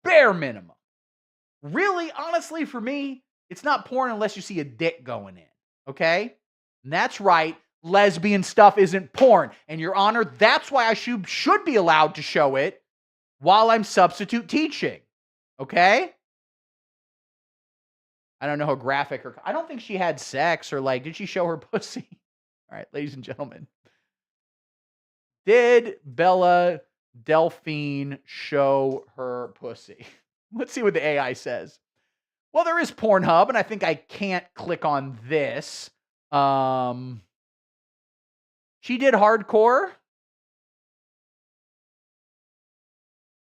Speaker 2: Bare minimum. Really, honestly, for me, it's not porn unless you see a dick going in. Okay? And that's right. Lesbian stuff isn't porn. And Your Honor, that's why I should be allowed to show it while I'm substitute teaching. Okay? I don't know how graphic or... I don't think she had sex or did she show her pussy? All right, ladies and gentlemen. Did Bella Delphine show her pussy? Let's see what the AI says. Well, there is Pornhub, and I think I can't click on this. She did hardcore.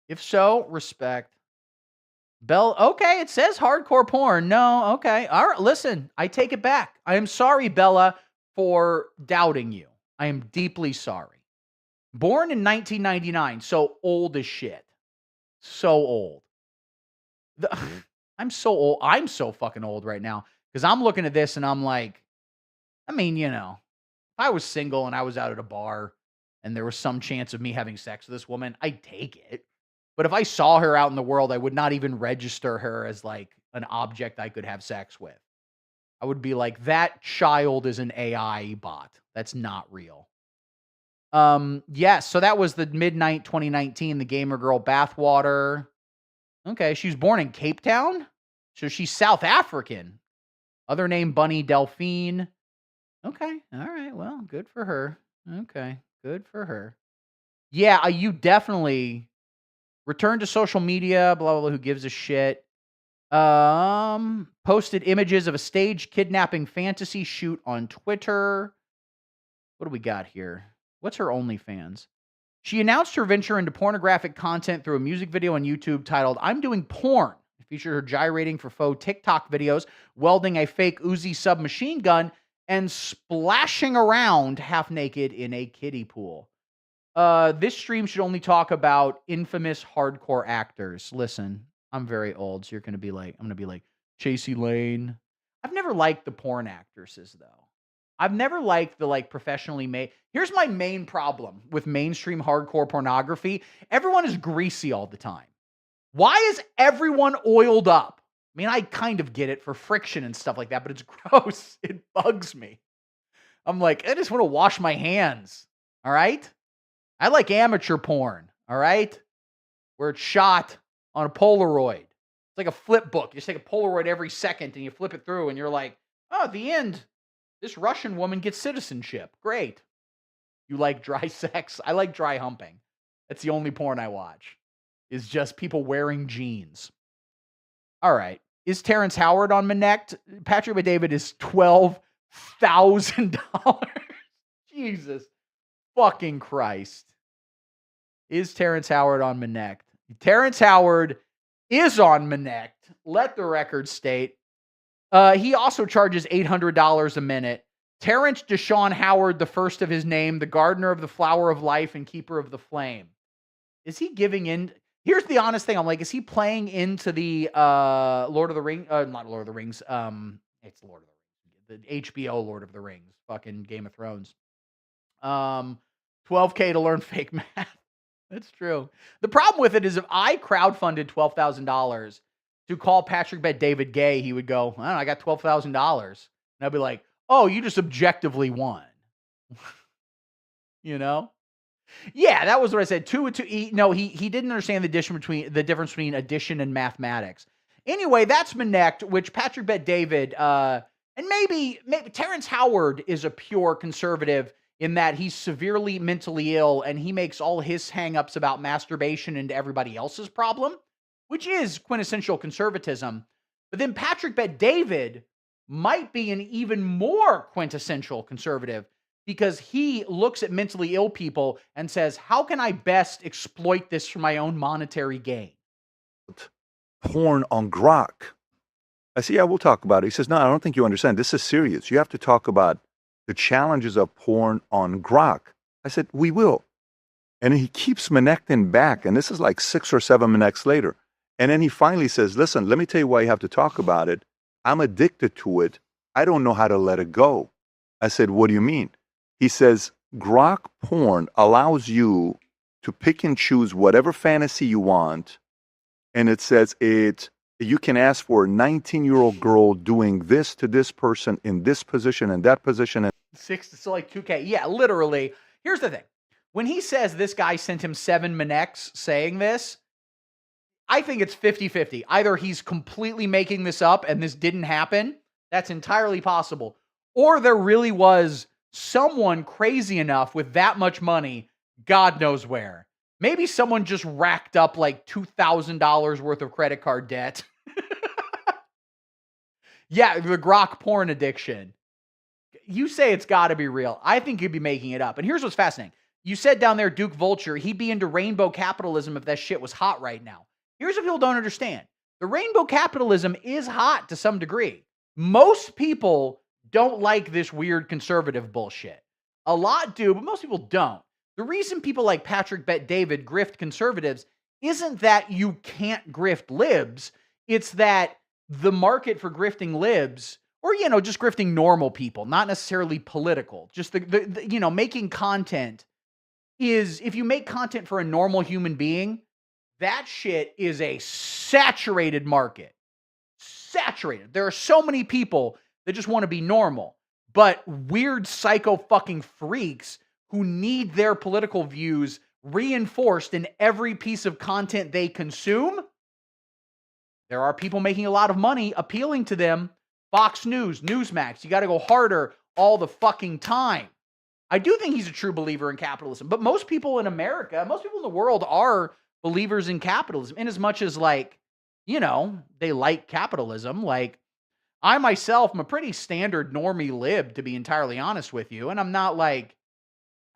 Speaker 2: If so, respect. Okay, it says hardcore porn. No, okay. All right, listen, I take it back. I am sorry, Bella, for doubting you. I am deeply sorry. Born in 1999, so old as shit. So old. I'm so old. I'm so fucking old right now because I'm looking at this and I'm like, I mean, if I was single and I was out at a bar and there was some chance of me having sex with this woman, I'd take it. But if I saw her out in the world, I would not even register her as an object I could have sex with. I would be like, that child is an AI bot. That's not real. Yes, so that was the midnight 2019, the gamer girl bathwater. Okay, she was born in Cape Town, so she's South African. Other name, Bunny Delphine. Okay, all right, well, good for her. Okay, good for her. Yeah, you definitely return to social media, blah, blah, blah, who gives a shit. Posted images of a staged kidnapping fantasy shoot on Twitter. What do we got here? What's her OnlyFans? She announced her venture into pornographic content through a music video on YouTube titled I'm Doing Porn. It featured her gyrating for faux TikTok videos, welding a fake Uzi submachine gun, and splashing around half naked in a kiddie pool. This stream should only talk about infamous hardcore actors. Listen, I'm very old, so I'm going to be like, Chasey Lane. I've never liked the porn actresses, though. I've never liked the professionally made. Here's my main problem with mainstream hardcore pornography. Everyone is greasy all the time. Why is everyone oiled up? I mean, I kind of get it for friction and stuff like that, but it's gross. It bugs me. I'm like, I just want to wash my hands. All right? I like amateur porn. All right? Where it's shot on a Polaroid. It's like a flip book. You just take a Polaroid every second and you flip it through and you're like, oh, at the end, this Russian woman gets citizenship. Great. You like dry sex? I like dry humping. That's the only porn I watch. Is just people wearing jeans. All right. Is Terrence Howard on Manect? Patrick David is $12,000. Jesus fucking Christ. Is Terrence Howard on Manect? Terrence Howard is on Manect. Let the record state. He also charges $800 a minute. Terrence Deshaun Howard, the first of his name, the gardener of the flower of life and keeper of the flame. Is he giving in? Here's the honest thing. I'm like, is he playing into the Lord of the Rings? Not Lord of the Rings. It's Lord of the Rings. The HBO Lord of the Rings. Fucking Game of Thrones. $12K to learn fake math. That's true. The problem with it is if I crowdfunded $12,000 to call Patrick Bet David gay, he would go, I got $12,000. And I'd be like, oh, you just objectively won. Yeah, that was what I said. No, he didn't understand the difference between addition and mathematics. Anyway, that's Manect, which Patrick Bet David, and maybe Terrence Howard is a pure conservative in that he's severely mentally ill and he makes all his hangups about masturbation into everybody else's problem, which is quintessential conservatism. But then Patrick Bet David might be an even more quintessential conservative because he looks at mentally ill people and says, how can I best exploit this for my own monetary gain?
Speaker 5: Porn on Grok. I said, yeah, we'll talk about it. He says, no, I don't think you understand. This is serious. You have to talk about the challenges of porn on Grok. I said, we will. And he keeps Manecting back. And this is like 6 or 7 Manects later. And then he finally says, listen, let me tell you why you have to talk about it. I'm addicted to it. I don't know how to let it go. I said, what do you mean? He says, grok porn allows you to pick and choose whatever fantasy you want, and it says you can ask for a 19-year-old girl doing this to this person in this position and that position. And
Speaker 2: So like 2K. Yeah, literally. Here's the thing. When he says this guy sent him 7 Maneks saying this, I think it's 50-50. Either he's completely making this up and this didn't happen. That's entirely possible. Or there really was someone crazy enough with that much money, God knows where. Maybe someone just racked up like $2,000 worth of credit card debt. Yeah, the grok porn addiction. You say it's got to be real. I think you'd be making it up. And here's what's fascinating. You said down there, Duke Vulture, he'd be into rainbow capitalism if that shit was hot right now. Here's what people don't understand. The rainbow capitalism is hot to some degree. Most people don't like this weird conservative bullshit. A lot do, but most people don't. The reason people like Patrick Bet-David grift conservatives isn't that you can't grift libs. It's that the market for grifting libs, or, just grifting normal people, not necessarily political, just the making content is, if you make content for a normal human being, that shit is a saturated market. Saturated. There are so many people that just want to be normal, but weird psycho fucking freaks who need their political views reinforced in every piece of content they consume. There are people making a lot of money appealing to them. Fox News, Newsmax, you got to go harder all the fucking time. I do think he's a true believer in capitalism, but most people in America, most people in the world are believers in capitalism, in as much as they like capitalism. Like, I myself am a pretty standard normie lib, to be entirely honest with you. And I'm not like,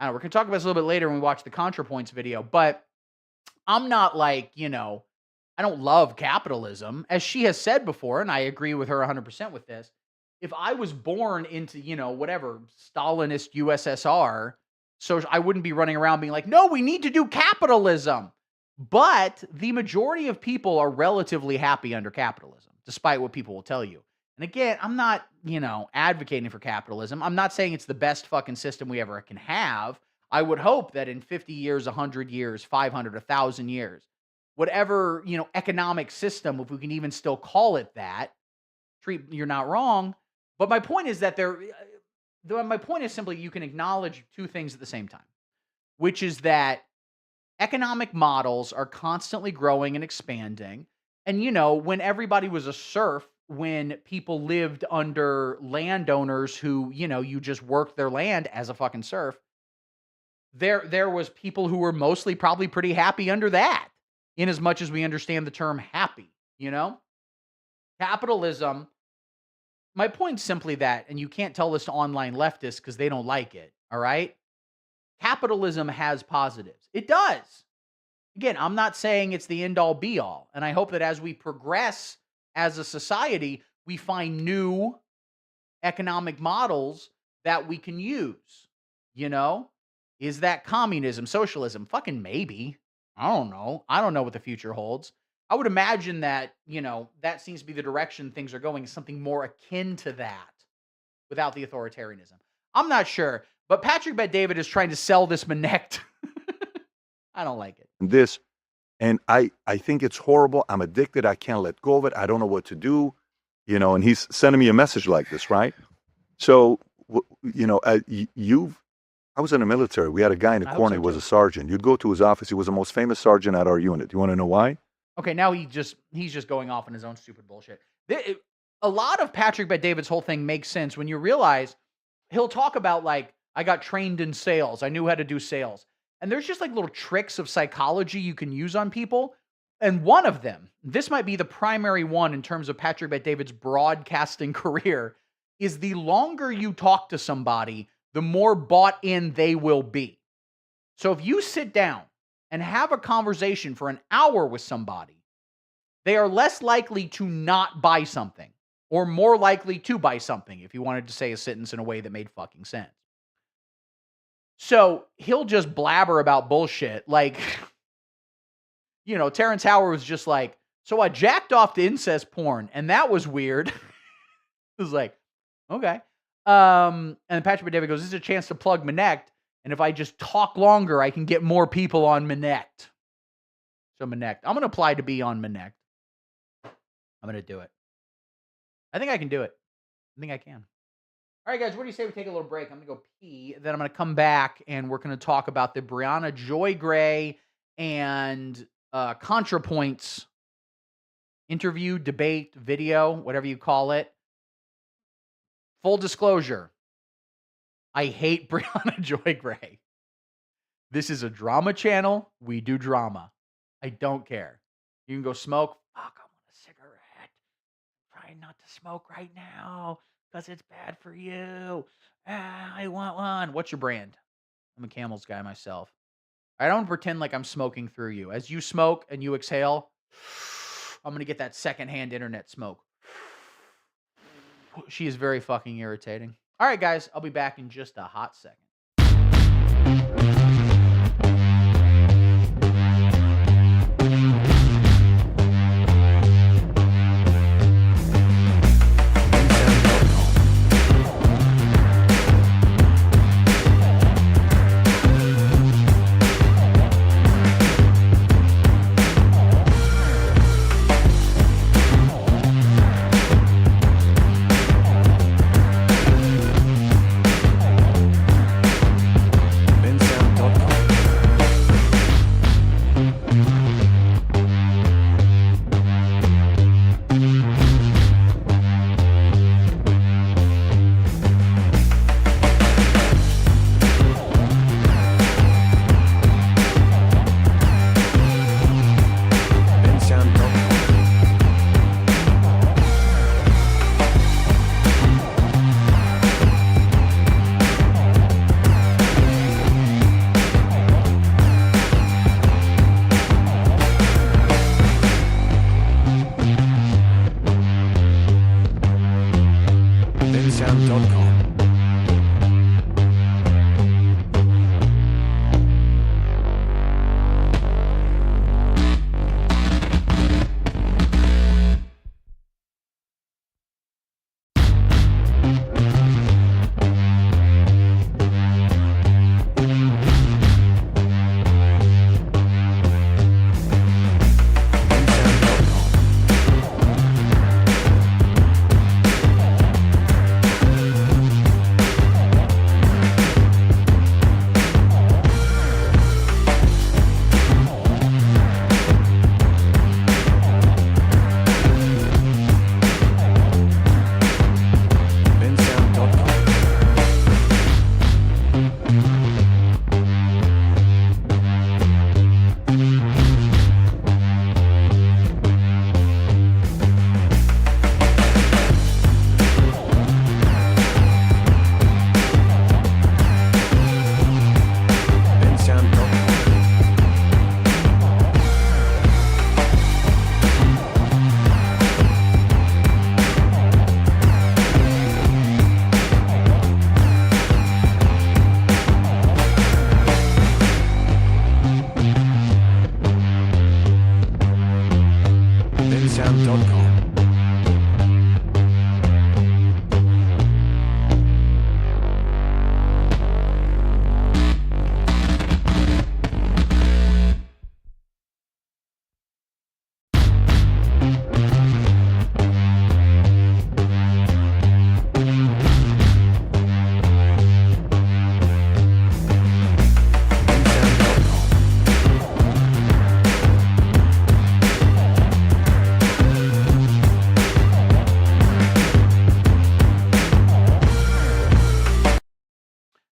Speaker 2: I don't know, we're going to talk about this a little bit later when we watch the Contrapoints video, but I'm not like, I don't love capitalism. As she has said before, and I agree with her 100% with this, if I was born into, whatever, Stalinist USSR, so I wouldn't be running around being like, no, we need to do capitalism. But the majority of people are relatively happy under capitalism, despite what people will tell you. And again, I'm not, advocating for capitalism. I'm not saying it's the best fucking system we ever can have. I would hope that in 50 years, 100 years, 500, 1,000 years, whatever, economic system, if we can even still call it that, you're not wrong. But my point is that my point is simply you can acknowledge two things at the same time, which is that economic models are constantly growing and expanding. And, when everybody was a serf, when people lived under landowners who, you just worked their land as a fucking serf, there was people who were mostly probably pretty happy under that, in as much as we understand the term happy, Capitalism, my point's simply that, and you can't tell this to online leftists because they don't like it, all right? Capitalism has positives. It does. Again, I'm not saying it's the end-all, be-all, and I hope that as we progress as a society, we find new economic models that we can use, Is that communism, socialism? Fucking maybe. I don't know. I don't know what the future holds. I would imagine that, that seems to be the direction things are going, something more akin to that without the authoritarianism. I'm not sure, but Patrick Bet-David is trying to sell this Manekt. I don't like it.
Speaker 5: And I think it's horrible. I'm addicted. I can't let go of it. I don't know what to do, and he's sending me a message like this, right? So, I was in the military. We had a guy in the corner who was a sergeant. You'd go to his office. He was the most famous sergeant at our unit. You want to know why?
Speaker 2: Okay, now he's just going off on his own stupid bullshit. A lot of Patrick Bet-David's whole thing makes sense when you realize he'll talk about, like, I got trained in sales. I knew how to do sales. And there's just like little tricks of psychology you can use on people. And one of them, this might be the primary one in terms of Patrick Bet-David's broadcasting career, is the longer you talk to somebody, the more bought in they will be. So if you sit down and have a conversation for an hour with somebody, they are less likely to not buy something, or more likely to buy something, if you wanted to say a sentence in a way that made fucking sense. So he'll just blabber about bullshit. Like, Terrence Howard was just like, so I jacked off to incest porn, and that was weird. It was like, okay. And Patrick Bet-David goes, this is a chance to plug Manekt. And if I just talk longer, I can get more people on Minect. So Minect. I'm going to apply to be on Minect. I'm going to do it. I think I can do it. I think I can. All right, guys, what do you say we take a little break? I'm going to go pee. Then I'm going to come back, and we're going to talk about the Briahna Joy Gray and Contrapoints interview, debate, video, whatever you call it. Full disclosure, I hate Briahna Joy Gray. This is a drama channel. We do drama. I don't care. You can go smoke. Fuck, I want a cigarette. Trying not to smoke right now because it's bad for you. I want one. What's your brand? I'm a Camel's guy myself. I don't pretend like I'm smoking through you. As you smoke and you exhale, I'm going to get that secondhand internet smoke. She is very fucking irritating. All right, guys, I'll be back in just a hot second.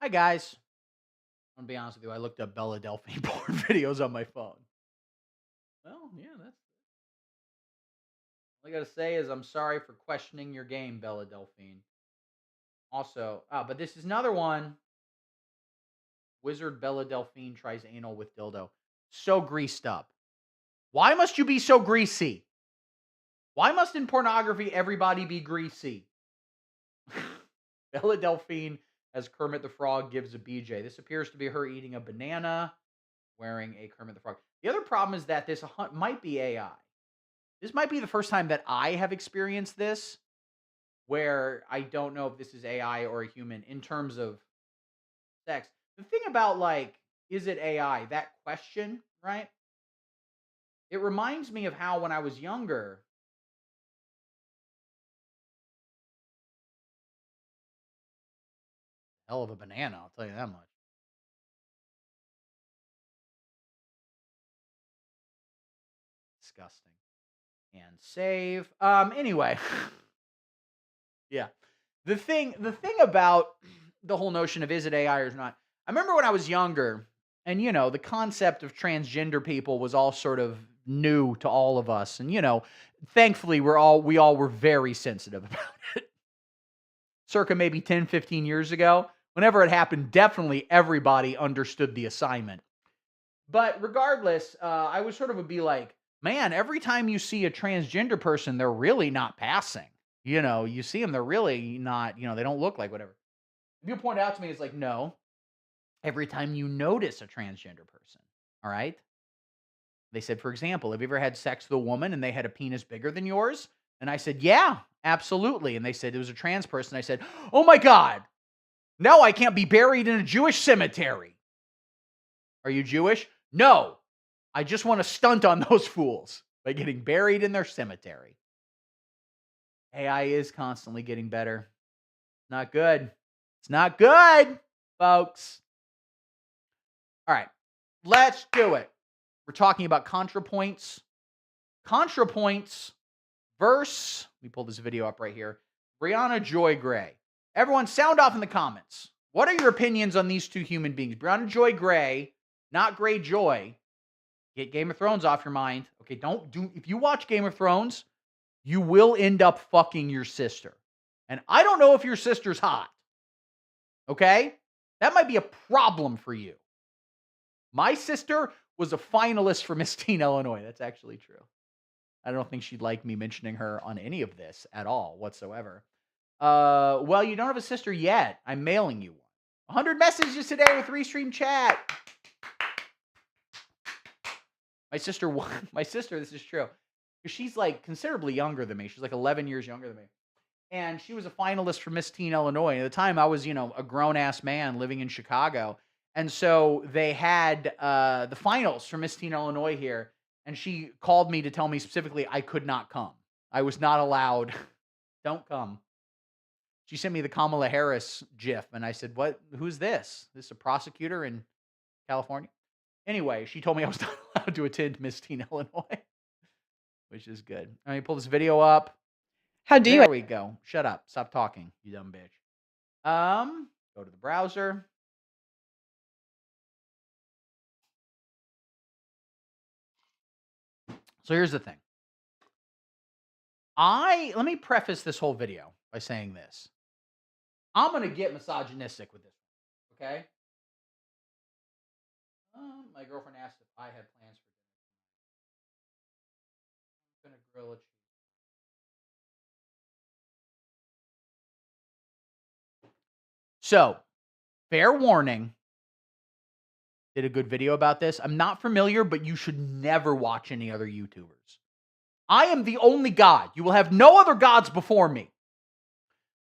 Speaker 2: Hi, guys. I'm going to be honest with you. I looked up Bella Delphine porn videos on my phone. Well, yeah, that's... All I got to say is I'm sorry for questioning your game, Bella Delphine. Also, but this is another one. Wizard Bella Delphine tries anal with dildo. So greased up. Why must you be so greasy? Why must in pornography everybody be greasy? Bella Delphine as Kermit the Frog gives a BJ. This appears to be her eating a banana, wearing a Kermit the Frog. The other problem is that this might be AI. This might be the first time that I have experienced this, where I don't know if this is AI or a human in terms of sex. the thing about, like, is it AI? That question, right? It reminds me of how when I was younger, hell of a banana, I'll tell you that much. Disgusting. And save. Anyway. Yeah. The thing about the whole notion of is it AI or not, I remember when I was younger, and the concept of transgender people was all sort of new to all of us. And thankfully we all were very sensitive about it. Circa maybe 10, 15 years ago, whenever it happened, definitely everybody understood the assignment. But regardless, I would be like, man, every time you see a transgender person, they're really not passing. You see them, they're really not, they don't look like whatever. You point out to me, it's like, no, every time you notice a transgender person, all right? They said, for example, have you ever had sex with a woman and they had a penis bigger than yours? And I said, yeah, absolutely. And they said it was a trans person. I said, oh my God, no, I can't be buried in a Jewish cemetery. Are you Jewish? No, I just want to stunt on those fools by getting buried in their cemetery. AI is constantly getting better. Not good. It's not good, folks. All right, let's do it. We're talking about Contrapoints. Contrapoints verse, let me pull this video up right here, Briahna Joy Gray. Everyone sound off in the comments. What are your opinions on these two human beings? Briahna Joy Gray, not Greyjoy. Get Game of Thrones off your mind. Okay, if you watch Game of Thrones, you will end up fucking your sister. And I don't know if your sister's hot. Okay? That might be a problem for you. My sister was a finalist for Miss Teen Illinois. That's actually true. I don't think she'd like me mentioning her on any of this at all whatsoever. Well, you don't have a sister yet. I'm mailing you one. 100 messages today with Restream Chat. My sister, this is true. She's like considerably younger than me. She's like 11 years younger than me. And she was a finalist for Miss Teen Illinois. At the time, I was, a grown-ass man living in Chicago. And so they had the finals for Miss Teen Illinois here. And she called me to tell me specifically I could not come. I was not allowed. Don't come. She sent me the Kamala Harris gif. And I said, what? Who's this? This is a prosecutor in California? Anyway, she told me I was not allowed to attend Miss Teen Illinois, which is good. Let me pull this video up.
Speaker 6: How do you?
Speaker 2: There we go. Shut up. Stop talking, you dumb bitch. Go to the browser. So here's the thing. Let me preface this whole video by saying this. I'm going to get misogynistic with this, okay? My girlfriend asked if I had plans for dinner. I'm going to grill a cheese. So, fair warning. Did a good video about this. I'm not familiar, but you should never watch any other YouTubers. I am the only God. You will have no other gods before me.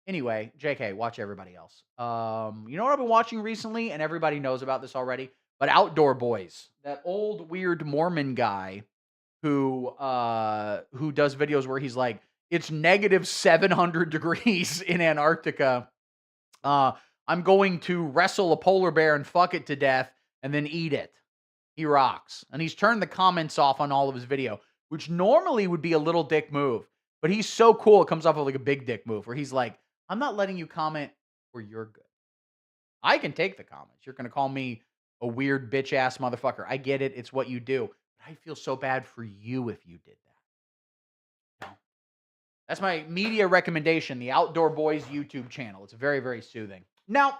Speaker 2: Anyway, JK, watch everybody else. You know what I've been watching recently, and everybody knows about this already, but Outdoor Boys. That old weird Mormon guy who does videos where he's like, it's negative 700 degrees in Antarctica. I'm going to wrestle a polar bear and fuck it to death and then eat it. He rocks. And he's turned the comments off on all of his video, which normally would be a little dick move. But he's so cool, it comes off of like a big dick move where he's like, I'm not letting you comment where you're good. I can take the comments. You're going to call me a weird bitch-ass motherfucker. I get it. It's what you do. But I feel so bad for you if you did that. No. That's my media recommendation, the Outdoor Boys YouTube channel. It's very, very soothing. Now,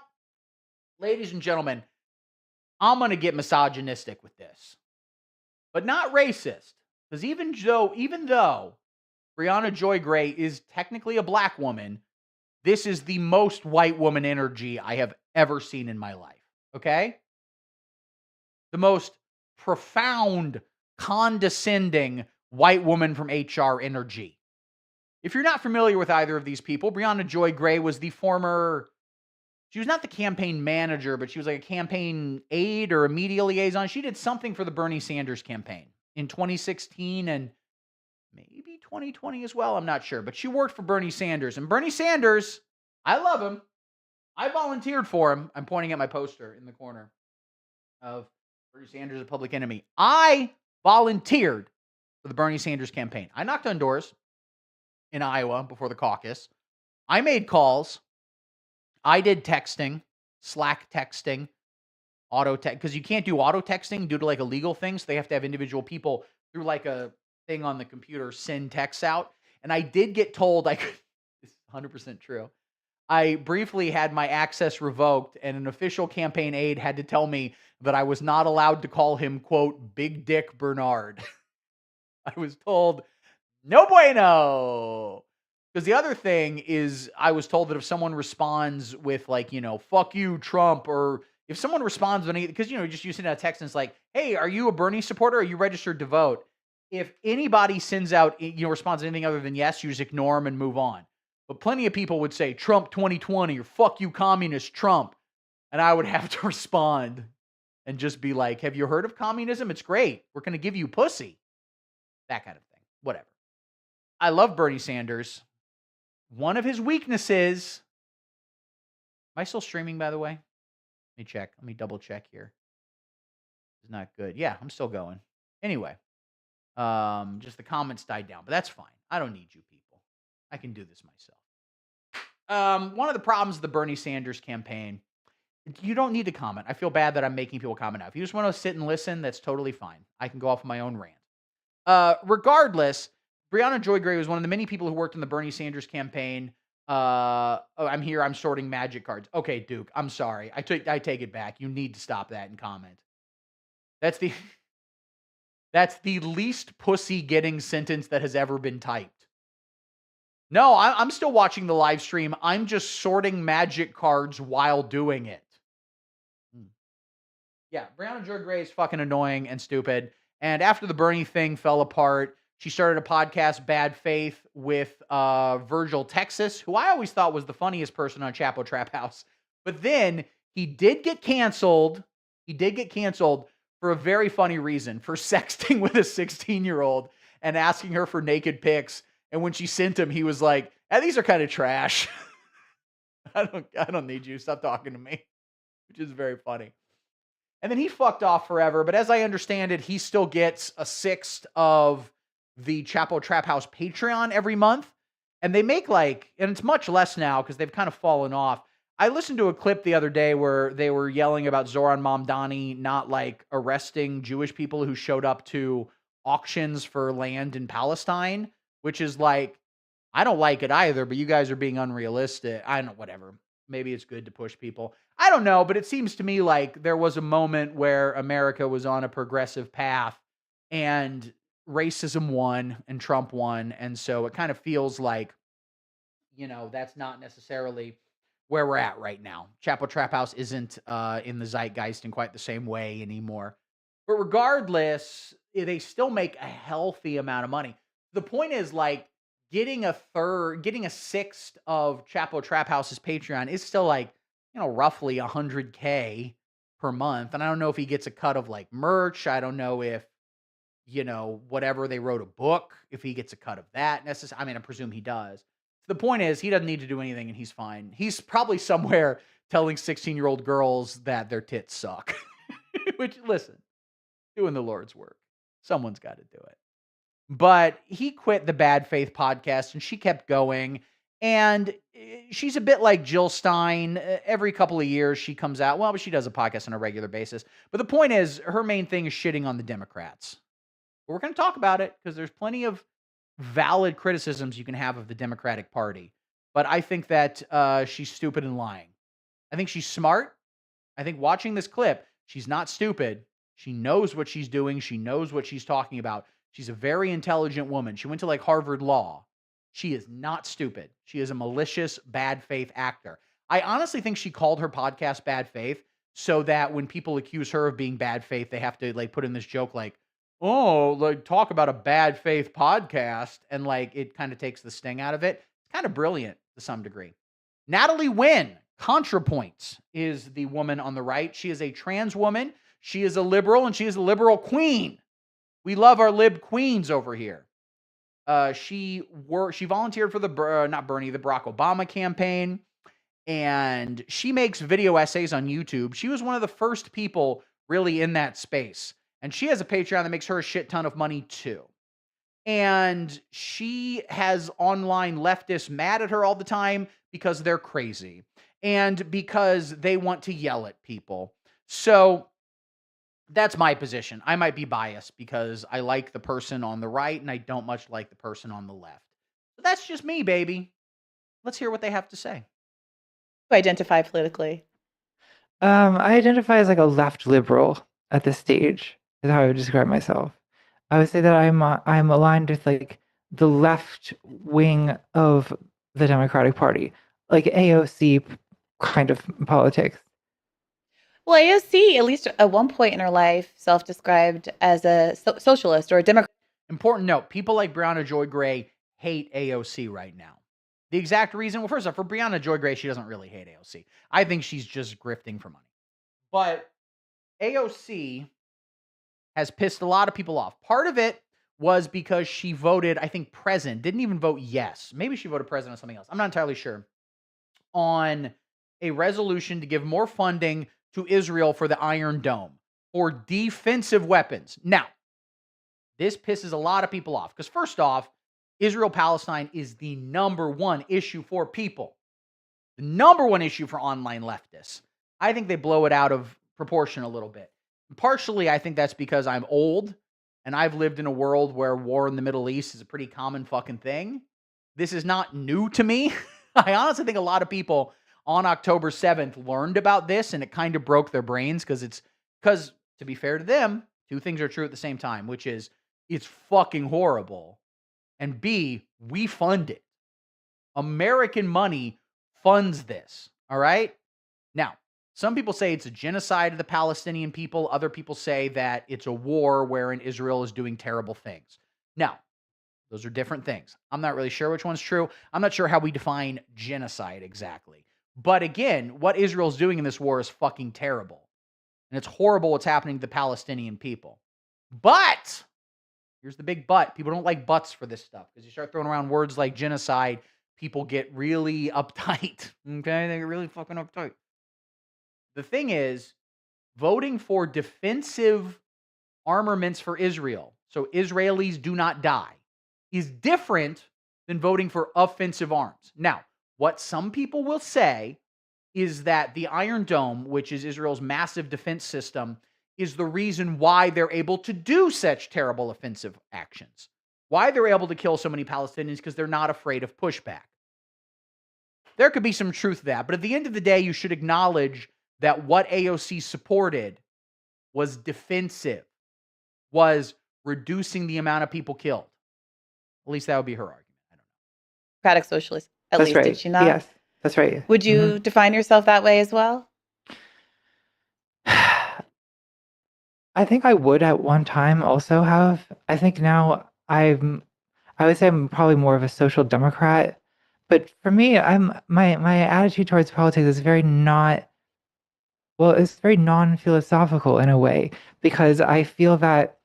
Speaker 2: ladies and gentlemen, I'm going to get misogynistic with this, but not racist. Because even though Briahna Joy Gray is technically a black woman, this is the most white woman energy I have ever seen in my life. Okay? The most profound, condescending white woman from HR energy. If you're not familiar with either of these people, Briahna Joy Gray was the former She was not the campaign manager, but she was like a campaign aide or a media liaison. She did something for the Bernie Sanders campaign in 2016 and maybe 2020 as well. I'm not sure, but she worked for Bernie Sanders. And Bernie Sanders, I love him. I volunteered for him. I'm pointing at my poster in the corner of Bernie Sanders, a public enemy. I volunteered for the Bernie Sanders campaign. I knocked on doors in Iowa before the caucus. I made calls. I did texting, Slack texting, auto text, because you can't do auto texting due to like a legal thing. So they have to have individual people through like a thing on the computer send texts out. And I did get told I could, this is 100% true. I briefly had my access revoked, and an official campaign aide had to tell me that I was not allowed to call him, quote, Big Dick Bernard. I was told, no bueno. Because the other thing is, I was told that if someone responds with like, fuck you, Trump, or if someone responds with any, because, just you send out a text and it's like, hey, are you a Bernie supporter? Are you registered to vote? If anybody sends out, responds to anything other than yes, you just ignore them and move on. But plenty of people would say Trump 2020 or fuck you, communist Trump. And I would have to respond and just be like, have you heard of communism? It's great. We're going to give you pussy. That kind of thing. Whatever. I love Bernie Sanders. One of his weaknesses. Am I still streaming, by the way? Let me check. Let me double check here. It's not good. Yeah, I'm still going. Anyway. Just the comments died down, but that's fine. I don't need you people. I can do this myself. One of the problems of the Bernie Sanders campaign, you don't need to comment. I feel bad that I'm making people comment now. If you just want to sit and listen, that's totally fine. I can go off on my own rant. Regardless, Briahna Joy Gray was one of the many people who worked in the Bernie Sanders campaign. I'm here. I'm sorting magic cards. Okay, Duke, I'm sorry. I take it back. You need to stop that and comment. That's the least pussy getting sentence that has ever been typed. No, I'm still watching the live stream. I'm just sorting magic cards while doing it. Yeah, Briahna Joy Gray is fucking annoying and stupid. And after the Bernie thing fell apart, she started a podcast, Bad Faith, with Virgil Texas, who I always thought was the funniest person on Chapo Trap House. But then he did get canceled. For a very funny reason, for sexting with a 16-year-old and asking her for naked pics. And when she sent him, he was like, these are kind of trash. I don't need you. Stop talking to me. Which is very funny. And then he fucked off forever. But as I understand it, he still gets a sixth of the Chapo Trap House Patreon every month. And they make and it's much less now because they've kind of fallen off. I listened to a clip the other day where they were yelling about Zoran Mamdani not arresting Jewish people who showed up to auctions for land in Palestine, which is I don't like it either, but you guys are being unrealistic. I don't know, whatever. Maybe it's good to push people. I don't know, but it seems to me like there was a moment where America was on a progressive path and racism won and Trump won. And so it kind of feels like, that's not necessarily where we're at right now. Chapo Trap House isn't in the zeitgeist in quite the same way anymore. But regardless, they still make a healthy amount of money. The point is getting a sixth of Chapo Trap House's Patreon is still roughly $100K per month. And I don't know if he gets a cut of merch. I don't know if, whatever they wrote a book, if he gets a cut of that necessarily. I mean, I presume he does. The point is, he doesn't need to do anything and he's fine. He's probably somewhere telling 16-year-old girls that their tits suck. Which, listen, doing the Lord's work. Someone's got to do it. But he quit the Bad Faith podcast and she kept going. And she's a bit like Jill Stein. Every couple of years she comes out. Well, but she does a podcast on a regular basis. But the point is, her main thing is shitting on the Democrats. But we're going to talk about it because there's plenty of valid criticisms you can have of the Democratic Party. But I think that she's stupid and lying. I think she's smart. I think watching this clip, she's not stupid. She knows what she's doing. She knows what she's talking about. She's a very intelligent woman. She went to Harvard Law. She is not stupid. She is a malicious, bad faith actor. I honestly think she called her podcast Bad Faith so that when people accuse her of being bad faith, they have to put in this joke talk about a bad faith podcast, and it kind of takes the sting out of it. It's kind of brilliant to some degree. Natalie Wynn Contrapoints is the woman on the right. She is a trans woman. She is a liberal, and she is a liberal queen. We love our lib queens over here. She volunteered for the Barack Obama campaign, and she makes video essays on YouTube. She was one of the first people really in that space, and she has a Patreon that makes her a shit ton of money too. And she has online leftists mad at her all the time because they're crazy and because they want to yell at people. So that's my position. I might be biased because I like the person on the right and I don't much like the person on the left. But that's just me, baby. Let's hear what they have to say.
Speaker 6: To identify politically.
Speaker 7: I identify as like a left liberal at this stage, is how I would describe myself. I would say that I'm aligned with like the left wing of the Democratic Party, like AOC kind of politics.
Speaker 6: Well, AOC, at least at one point in her life, self-described as a socialist or a Democrat.
Speaker 2: Important note, people like Briahna Joy Gray hate AOC right now. The exact reason, well, first off, for Briahna Joy Gray, she doesn't really hate AOC. I think she's just grifting for money. But AOC has pissed a lot of people off. Part of it was because she voted, I think, present, didn't even vote yes. Maybe she voted present on something else. I'm not entirely sure. On a resolution to give more funding to Israel for the Iron Dome for defensive weapons. Now, this pisses a lot of people off because first off, Israel-Palestine is the number one issue for people. The number one issue for online leftists. I think they blow it out of proportion a little bit. Partially, I think that's because I'm old and I've lived in a world where war in the Middle East is a pretty common fucking thing. This is not new to me. I honestly think a lot of people on October 7th learned about this and it kind of broke their brains because to be fair to them, two things are true at the same time, which is it's fucking horrible. And B, we fund it. American money funds this. All right? Now, some people say it's a genocide of the Palestinian people. Other people say that it's a war wherein Israel is doing terrible things. Now, those are different things. I'm not really sure which one's true. I'm not sure how we define genocide exactly. But again, what Israel's doing in this war is fucking terrible. And it's horrible what's happening to the Palestinian people. But, here's the big but. People don't like buts for this stuff. Because you start throwing around words like genocide, people get really uptight. Okay? They get really fucking uptight. The thing is, voting for defensive armaments for Israel, so Israelis do not die, is different than voting for offensive arms. Now, what some people will say is that the Iron Dome, which is Israel's massive defense system, is the reason why they're able to do such terrible offensive actions. Why they're able to kill so many Palestinians, because they're not afraid of pushback. There could be some truth to that, but at the end of the day, you should acknowledge that what AOC supported was defensive, was reducing the amount of people killed. At least that would be her argument. I don't know.
Speaker 6: Democratic socialist, at
Speaker 7: That's
Speaker 6: least,
Speaker 7: right.
Speaker 6: did she not?
Speaker 7: Yes, that's right.
Speaker 6: Would you define yourself that way as well?
Speaker 7: I think I would at one time also have. I think now I would say I'm probably more of a social democrat. But for me, my attitude towards politics is very it's very non-philosophical in a way, because I feel that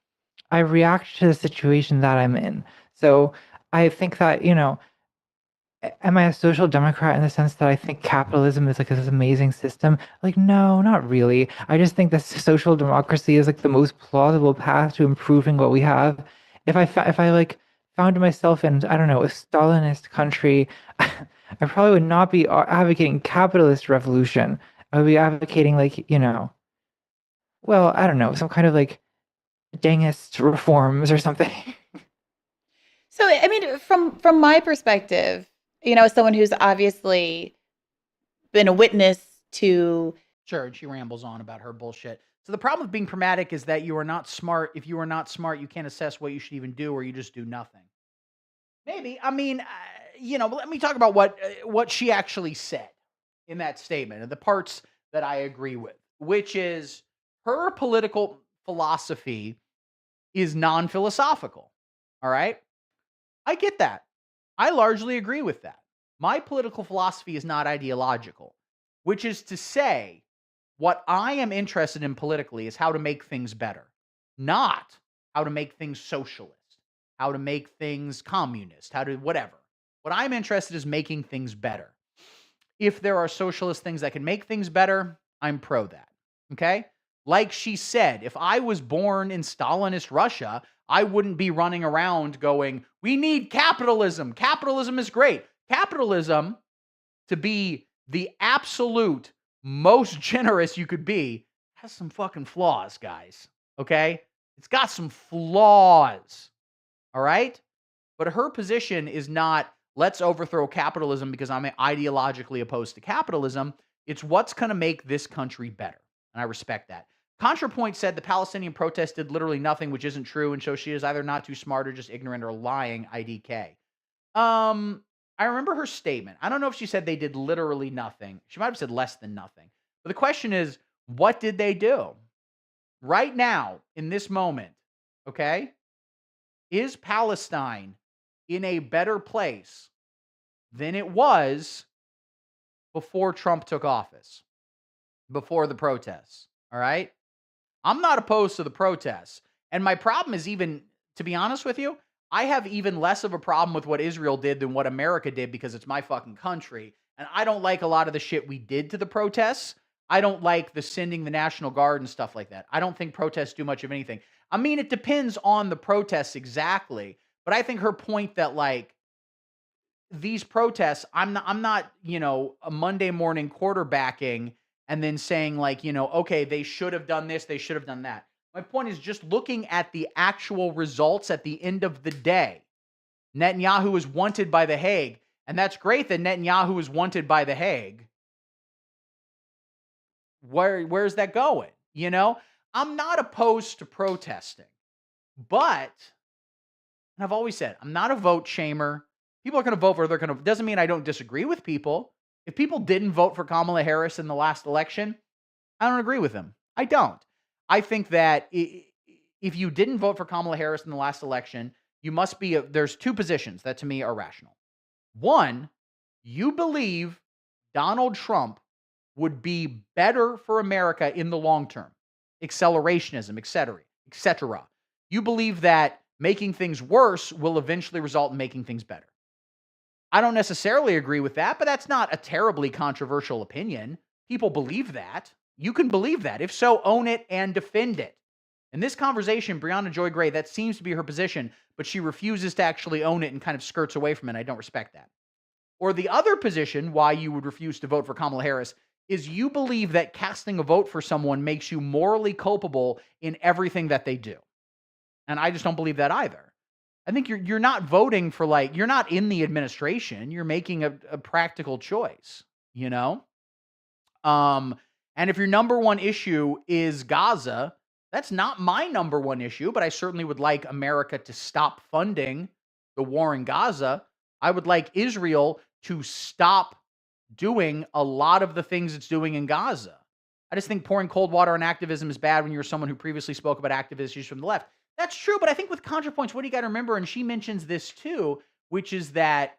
Speaker 7: I react to the situation that I'm in. So I think that, am I a social democrat in the sense that I think capitalism is like this amazing system? Like, no, not really. I just think that social democracy is like the most plausible path to improving what we have. If I like found myself in, I don't know, a Stalinist country, I probably would not be advocating capitalist revolution. I would be advocating like, well, I don't know, some kind of like Dengist reforms or something.
Speaker 6: So, I mean, from my perspective, as someone who's obviously been a witness to...
Speaker 2: Sure, and she rambles on about her bullshit. So the problem with being pragmatic is that you are not smart. If you are not smart, you can't assess what you should even do, or you just do nothing. Maybe. I mean, but let me talk about what she actually said in that statement, and the parts that I agree with, which is her political philosophy is non-philosophical. All right? I get that. I largely agree with that. My political philosophy is not ideological. which is to say, what I am interested in politically is how to make things better, not how to make things socialist, how to make things communist, how to whatever. What I'm interested in is making things better. If there are socialist things that can make things better, I'm pro that. Okay? Like she said, if I was born in Stalinist Russia, I wouldn't be running around going, we need capitalism. Capitalism is great. Capitalism, to be the absolute most generous you could be, has some fucking flaws, guys. Okay? It's got some flaws. All right? But her position is not, let's overthrow capitalism because I'm ideologically opposed to capitalism. It's what's going to make this country better. And I respect that. Contrapoints said the Palestinian protest did literally nothing, which isn't true, and shows she is either not too smart or just ignorant or lying. IDK. I remember her statement. I don't know if she said they did literally nothing. She might have said less than nothing. But the question is, what did they do? Right now, in this moment, okay, is Palestine in a better place than it was before Trump took office, before the protests, all right? I'm not opposed to the protests. And my problem is even, to be honest with you, I have even less of a problem with what Israel did than what America did because it's my fucking country. And I don't like a lot of the shit we did to the protests. I don't like the sending the National Guard and stuff like that. I don't think protests do much of anything. I mean, it depends on the protests exactly. But I think her point that, like, these protests, I'm not, a Monday morning quarterbacking and then saying, like, okay, they should have done this, they should have done that. My point is just looking at the actual results at the end of the day. Netanyahu is wanted by The Hague, and that's great that Netanyahu is wanted by The Hague. Where's that going? I'm not opposed to protesting, but, and I've always said, I'm not a vote shamer. People are going to vote for, doesn't mean I don't disagree with people. If people didn't vote for Kamala Harris in the last election, I don't agree with them. I don't. I think that if you didn't vote for Kamala Harris in the last election, you must be, there's two positions that to me are rational. One, you believe Donald Trump would be better for America in the long term. Accelerationism, etc. You believe that making things worse will eventually result in making things better. I don't necessarily agree with that, but that's not a terribly controversial opinion. People believe that. You can believe that. If so, own it and defend it. In this conversation, Briahna Joy Gray, that seems to be her position, but she refuses to actually own it and kind of skirts away from it. I don't respect that. Or the other position, why you would refuse to vote for Kamala Harris, is you believe that casting a vote for someone makes you morally culpable in everything that they do. And I just don't believe that either. I think you're not voting for, like, you're not in the administration. You're making a practical choice, And if your number one issue is Gaza, that's not my number one issue, but I certainly would like America to stop funding the war in Gaza. I would like Israel to stop doing a lot of the things it's doing in Gaza. I just think pouring cold water on activism is bad when you're someone who previously spoke about activist issues from the left. That's true, but I think with Contrapoints, what do you got to remember, and she mentions this too, which is that,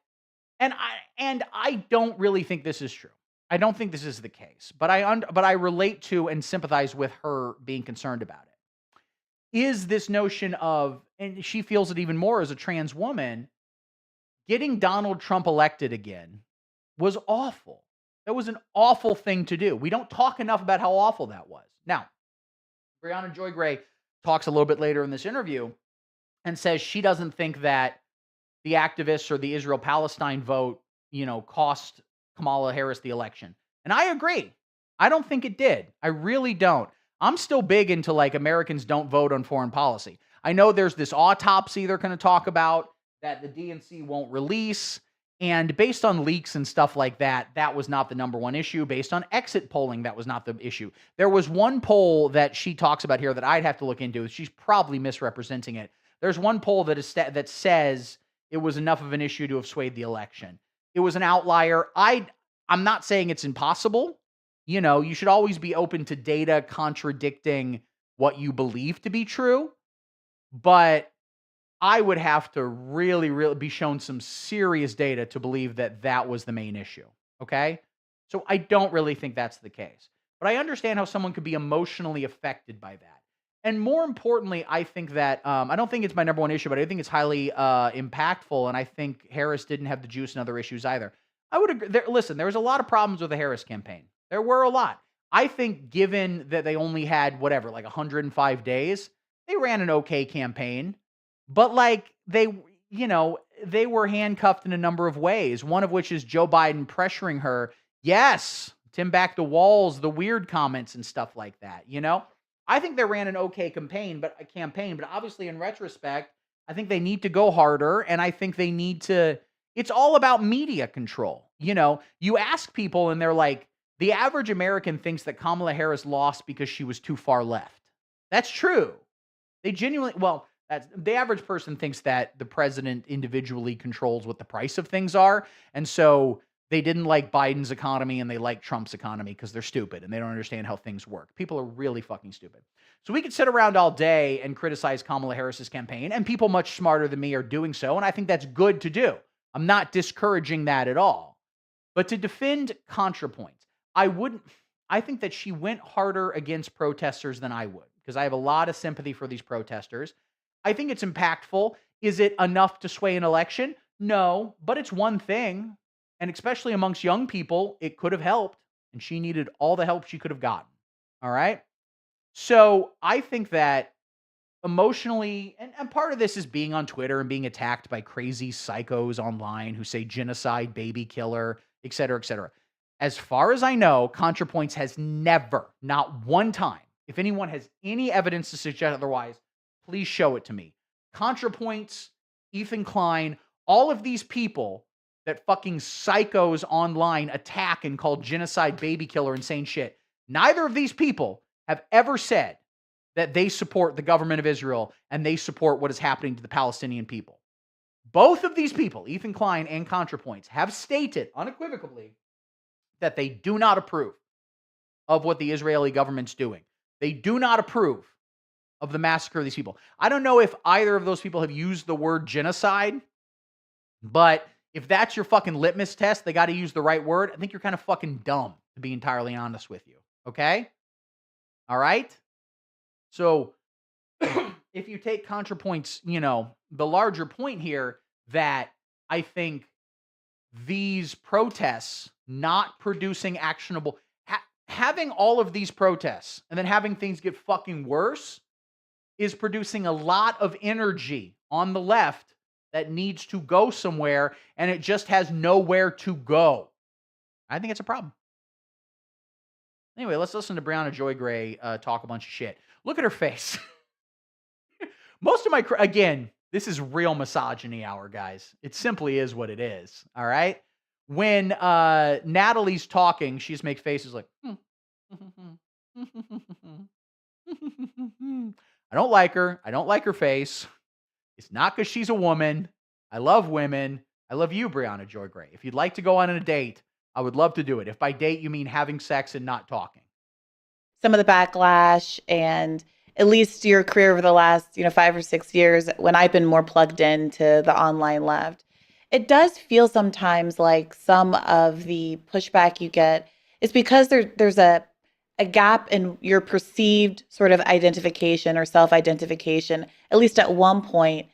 Speaker 2: and I don't really think this is true. I don't think this is the case, but I relate to and sympathize with her being concerned about it. Is this notion of, and she feels it even more as a trans woman, getting Donald Trump elected again was awful. That was an awful thing to do. We don't talk enough about how awful that was. Now, Briahna Joy Gray talks a little bit later in this interview and says she doesn't think that the activists or the Israel-Palestine vote, cost Kamala Harris the election. And I agree. I don't think it did. I really don't. I'm still big into, like, Americans don't vote on foreign policy. I know there's this autopsy they're going to talk about that the DNC won't release. And based on leaks and stuff like that, that was not the number one issue. Based on exit polling, that was not the issue. There was one poll that she talks about here that I'd have to look into. She's probably misrepresenting it. There's one poll that says it was enough of an issue to have swayed the election. It was an outlier. I'm not saying it's impossible. You should always be open to data contradicting what you believe to be true. But I would have to really, really be shown some serious data to believe that that was the main issue. Okay? So I don't really think that's the case. But I understand how someone could be emotionally affected by that. And more importantly, I think that I don't think it's my number one issue, but I think it's highly impactful. And I think Harris didn't have the juice in other issues either. I would agree. Listen, there was a lot of problems with the Harris campaign. There were a lot. I think given that they only had whatever, like 105 days, they ran an okay campaign. But like they were handcuffed in a number of ways, one of which is Joe Biden pressuring her. Yes, Tim back the walls, the weird comments and stuff like that, I think they ran an okay campaign, but obviously in retrospect, I think they need to go harder, and I think they need to. It's all about media control. You ask people, and they're like, the average American thinks that Kamala Harris lost because she was too far left. That's true. They genuinely, the average person thinks that the president individually controls what the price of things are, and so they didn't like Biden's economy and they like Trump's economy because they're stupid and they don't understand how things work. People are really fucking stupid. So we could sit around all day and criticize Kamala Harris's campaign, and people much smarter than me are doing so, and I think that's good to do. I'm not discouraging that at all. But to defend Contrapoints, I think that she went harder against protesters than I would, because I have a lot of sympathy for these protesters. I think it's impactful. Is it enough to sway an election? No, but it's one thing. And especially amongst young people, it could have helped. And she needed all the help she could have gotten. All right? So I think that emotionally, and part of this is being on Twitter and being attacked by crazy psychos online who say genocide, baby killer, et cetera, et cetera. As far as I know, Contrapoints has never, not one time, if anyone has any evidence to suggest otherwise, please show it to me. Contrapoints, Ethan Klein, all of these people that fucking psychos online attack and call genocide, baby killer, insane shit. Neither of these people have ever said that they support the government of Israel and they support what is happening to the Palestinian people. Both of these people, Ethan Klein and Contrapoints, have stated unequivocally that they do not approve of what the Israeli government's doing. They do not approve of the massacre of these people. I don't know if either of those people have used the word genocide, but if that's your fucking litmus test, they got to use the right word. I think you're kind of fucking dumb, to be entirely honest with you. Okay? All right? So if you take Contrapoints, the larger point here that I think these protests not producing actionable, having all of these protests and then having things get fucking worse is producing a lot of energy on the left that needs to go somewhere, and it just has nowhere to go. I think it's a problem. Anyway, let's listen to Briahna Joy Gray talk a bunch of shit. Look at her face. Most of again, this is real misogyny hour, guys. It simply is what it is, all right? When Natalie's talking, she just makes faces like, I don't like her. I don't like her face. It's not because she's a woman. I love women. I love you, Briahna Joy Gray. If you'd like to go on a date, I would love to do it. If by date you mean having sex and not talking.
Speaker 6: Some of the backlash and at least your career over the last 5 or 6 years, when I've been more plugged into the online left, it does feel sometimes like some of the pushback you get is because there's a gap in your perceived sort of identification or self-identification, at least at one point,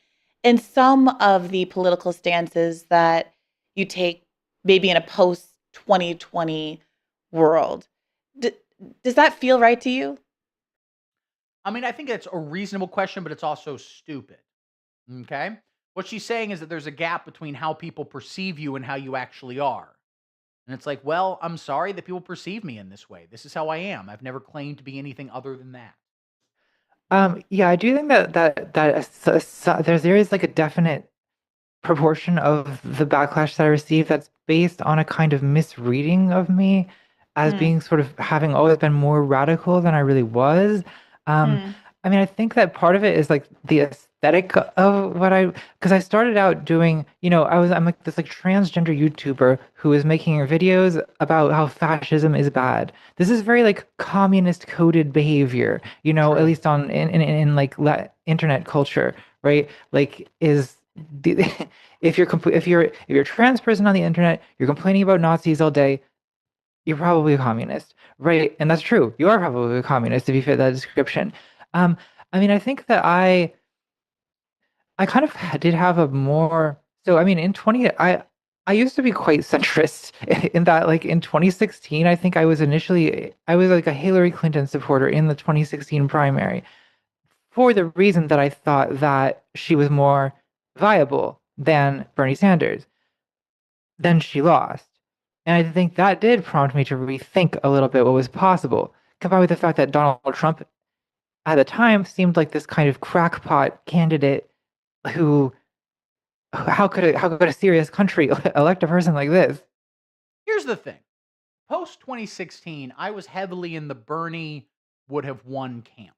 Speaker 6: in some of the political stances that you take maybe in a post-2020 world. Does that feel right to you?
Speaker 2: I mean, I think it's a reasonable question, but it's also stupid. Okay? What she's saying is that there's a gap between how people perceive you and how you actually are. And it's like, well, I'm sorry that people perceive me in this way. This is how I am. I've never claimed to be anything other than that.
Speaker 7: Yeah, I do think that there is like a definite proportion of the backlash that I receive that's based on a kind of misreading of me as being sort of having always been more radical than I really was. I mean, I think that part of it is like the aesthetic of because I started out doing, I'm like this like transgender YouTuber who is making videos about how fascism is bad. This is very like communist coded behavior, at least in like internet culture, right? Like if you're a trans person on the internet, you're complaining about Nazis all day. you're probably a communist, right? And that's true. You are probably a communist if you fit that description. Um, I mean, I think that I kind of did have a more so I mean in 20 I used to be quite centrist in that like in 2016 I think I was like a Hillary Clinton supporter in the 2016 primary for the reason that I thought that she was more viable than Bernie Sanders. Then she lost. And I think that did prompt me to rethink a little bit what was possible, combined with the fact that Donald Trump at the time seemed like this kind of crackpot candidate who how could a serious country elect a person like this?
Speaker 2: Here's the thing. Post 2016, I was heavily in the Bernie would have won camp.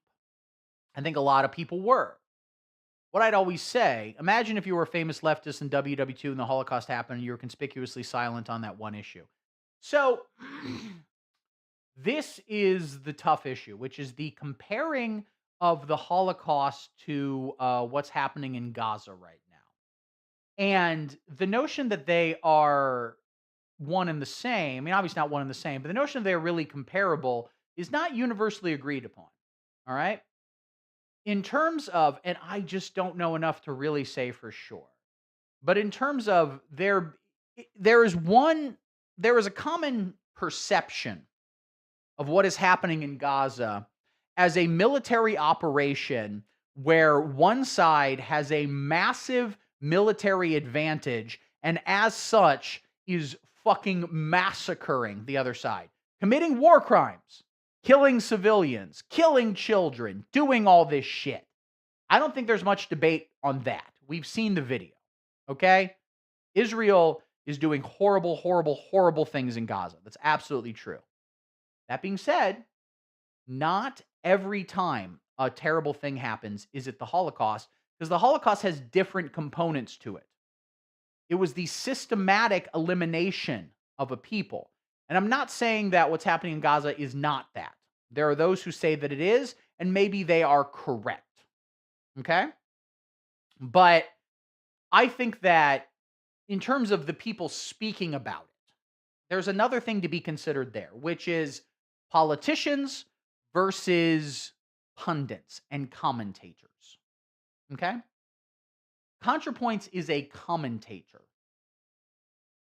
Speaker 2: I think a lot of people were. What I'd always say, imagine if you were a famous leftist in WW2 and the Holocaust happened and you were conspicuously silent on that one issue. So this is the tough issue, which is the comparing of the Holocaust to what's happening in Gaza right now. And the notion that they are one and the same, I mean, obviously not one and the same, but the notion that they're really comparable is not universally agreed upon. All right. In terms of, and I just don't know enough to really say for sure, but in terms of there is a common perception of what is happening in Gaza as a military operation where one side has a massive military advantage and as such is fucking massacring the other side, committing war crimes, killing civilians, killing children, doing all this shit. I don't think there's much debate on that. We've seen the video, okay? Israel is doing horrible, horrible, horrible things in Gaza. That's absolutely true. That being said, not every time a terrible thing happens is it the Holocaust, because the Holocaust has different components to it. It was the systematic elimination of a people. And I'm not saying that what's happening in Gaza is not that. There are those who say that it is, and maybe they are correct. Okay? But I think that in terms of the people speaking about it, there's another thing to be considered there, which is politicians versus pundits and commentators. Okay? Contrapoints is a commentator.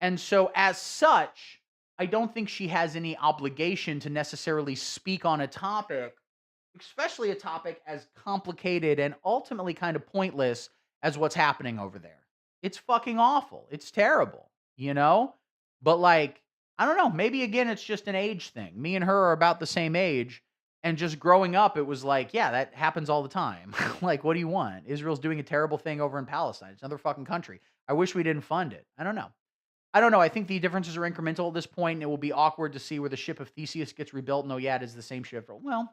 Speaker 2: And so as such, I don't think she has any obligation to necessarily speak on a topic, especially a topic as complicated and ultimately kind of pointless as what's happening over there. It's fucking awful. It's terrible, you know? But like, I don't know, maybe again, it's just an age thing. Me and her are about the same age. And just growing up, it was like, yeah, that happens all the time. Like, what do you want? Israel's doing a terrible thing over in Palestine. It's another fucking country. I wish we didn't fund it. I don't know. I think the differences are incremental at this point, and it will be awkward to see where the ship of Theseus gets rebuilt. No, yeah, it is the same ship. Well,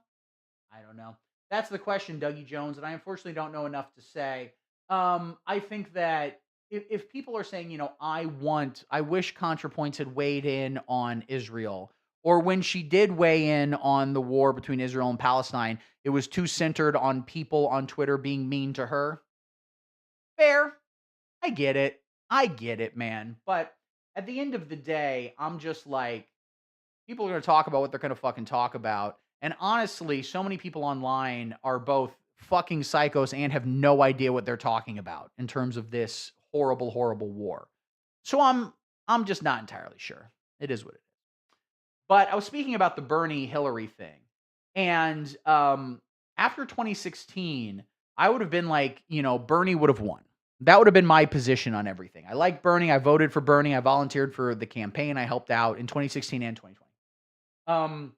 Speaker 2: I don't know. That's the question, Dougie Jones, and I unfortunately don't know enough to say. I think that if people are saying, you know, I wish Contrapoints had weighed in on Israel, or when she did weigh in on the war between Israel and Palestine, it was too centered on people on Twitter being mean to her. Fair. I get it, man. But at the end of the day, I'm just like, people are going to talk about what they're going to fucking talk about. And honestly, so many people online are both fucking psychos and have no idea what they're talking about in terms of this horrible, horrible war. So I'm just not entirely sure. It is what it is. But I was speaking about the Bernie Hillary thing. And after 2016, I would have been like, you know, Bernie would have won. That would have been my position on everything. I like Bernie. I voted for Bernie. I volunteered for the campaign. I helped out in 2016 and 2020.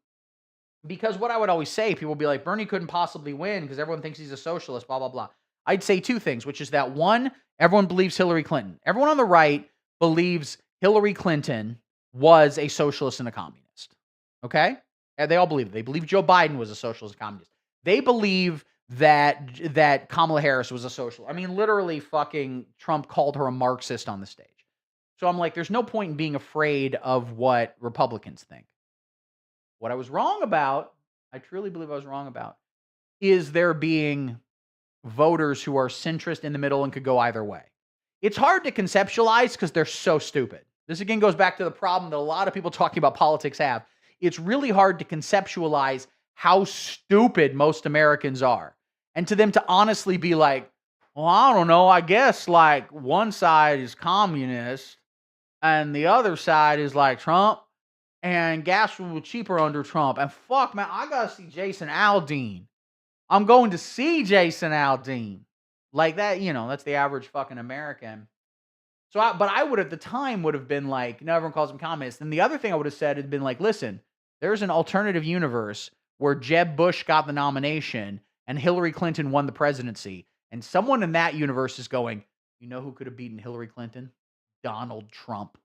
Speaker 2: Because what I would always say, people would be like, Bernie couldn't possibly win because everyone thinks he's a socialist, blah, blah, blah. I'd say two things, which is that one, everyone believes Hillary Clinton. Everyone on the right believes Hillary Clinton was a socialist and a communist. Okay? And they all believe it. They believe Joe Biden was a socialist and communist. They believe that Kamala Harris was a socialist. I mean, literally fucking Trump called her a Marxist on the stage. So I'm like, there's no point in being afraid of what Republicans think. What I was wrong about, I truly believe I was wrong about, is there being voters who are centrist in the middle and could go either way. It's hard to conceptualize because they're so stupid. This again goes back to the problem that a lot of people talking about politics have. It's really hard to conceptualize how stupid most Americans are. And to them to honestly be like, well, I don't know, I guess like one side is communist and the other side is like Trump and gas was cheaper under Trump. And fuck, man, I got to see Jason Aldean. I'm going to see Jason Aldean. Like that, that's the average fucking American. But I would at the time would have been like, no, everyone calls him communist. And the other thing I would have said had been like, listen, there's an alternative universe where Jeb Bush got the nomination and Hillary Clinton won the presidency. And someone in that universe is going, you know who could have beaten Hillary Clinton? Donald Trump.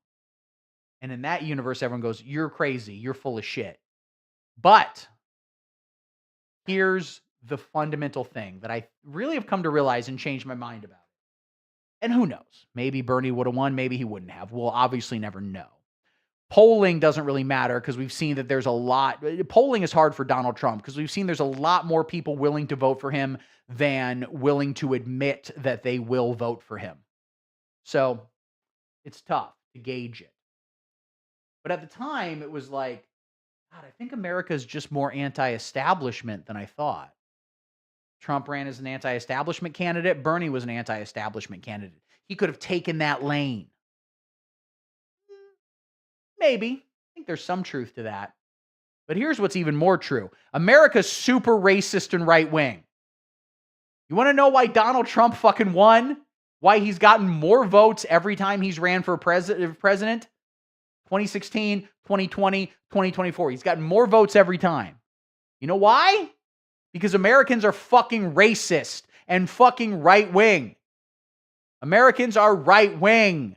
Speaker 2: And in that universe, everyone goes, you're crazy. You're full of shit. But here's the fundamental thing that I really have come to realize and change my mind about. And who knows? Maybe Bernie would have won. Maybe he wouldn't have. We'll obviously never know. Polling doesn't really matter because we've seen that there's a lot. Polling is hard for Donald Trump because we've seen there's a lot more people willing to vote for him than willing to admit that they will vote for him. So it's tough to gauge it. But at the time, it was like, God, I think America's just more anti-establishment than I thought. Trump ran as an anti-establishment candidate. Bernie was an anti-establishment candidate. He could have taken that lane. Maybe. I think there's some truth to that. But here's what's even more true. America's super racist and right-wing. You want to know why Donald Trump fucking won? Why he's gotten more votes every time he's ran for president? 2016, 2020, 2024. He's gotten more votes every time. You know why? Because Americans are fucking racist and fucking right-wing. Americans are right-wing.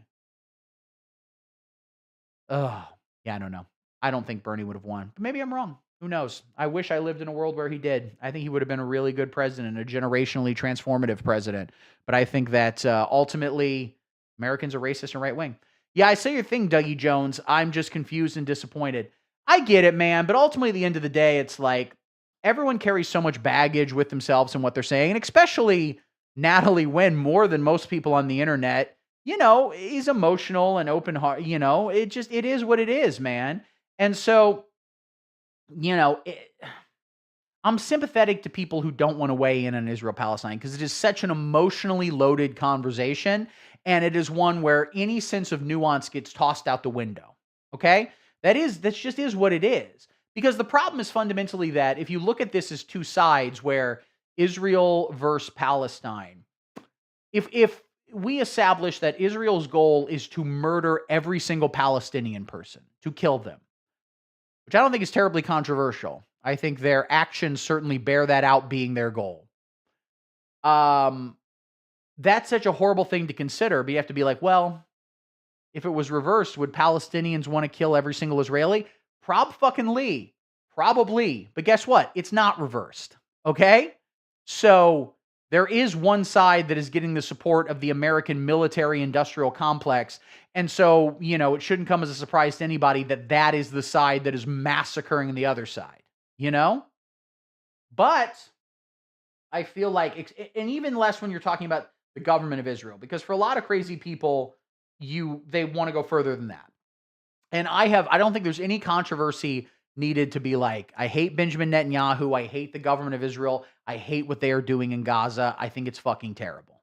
Speaker 2: Oh, yeah, I don't know. I don't think Bernie would have won. But maybe I'm wrong. Who knows? I wish I lived in a world where he did. I think he would have been a really good president, a generationally transformative president. But I think that ultimately Americans are racist and right-wing. Yeah, I say your thing, Dougie Jones. I'm just confused and disappointed. I get it, man. But ultimately, at the end of the day, it's like everyone carries so much baggage with themselves and what they're saying. And especially Natalie Wynn, more than most people on the internet, is emotional and open heart. It is what it is, man. And so, I'm sympathetic to people who don't want to weigh in on Israel-Palestine because it is such an emotionally loaded conversation. And it is one where any sense of nuance gets tossed out the window. Okay? That just is what it is. Because the problem is fundamentally that if you look at this as two sides where Israel versus Palestine, if we establish that Israel's goal is to murder every single Palestinian person, to kill them, which I don't think is terribly controversial. I think their actions certainly bear that out being their goal. That's such a horrible thing to consider, but you have to be like, well, if it was reversed, would Palestinians want to kill every single Israeli? Probably. But guess what? It's not reversed. Okay? So there is one side that is getting the support of the American military-industrial complex. And so, it shouldn't come as a surprise to anybody that that is the side that is massacring the other side. But I feel like, and even less when you're talking about the government of Israel, because for a lot of crazy people, they want to go further than that. And I don't think there's any controversy needed to be like, I hate Benjamin Netanyahu. I hate the government of Israel. I hate what they are doing in Gaza. I think it's fucking terrible.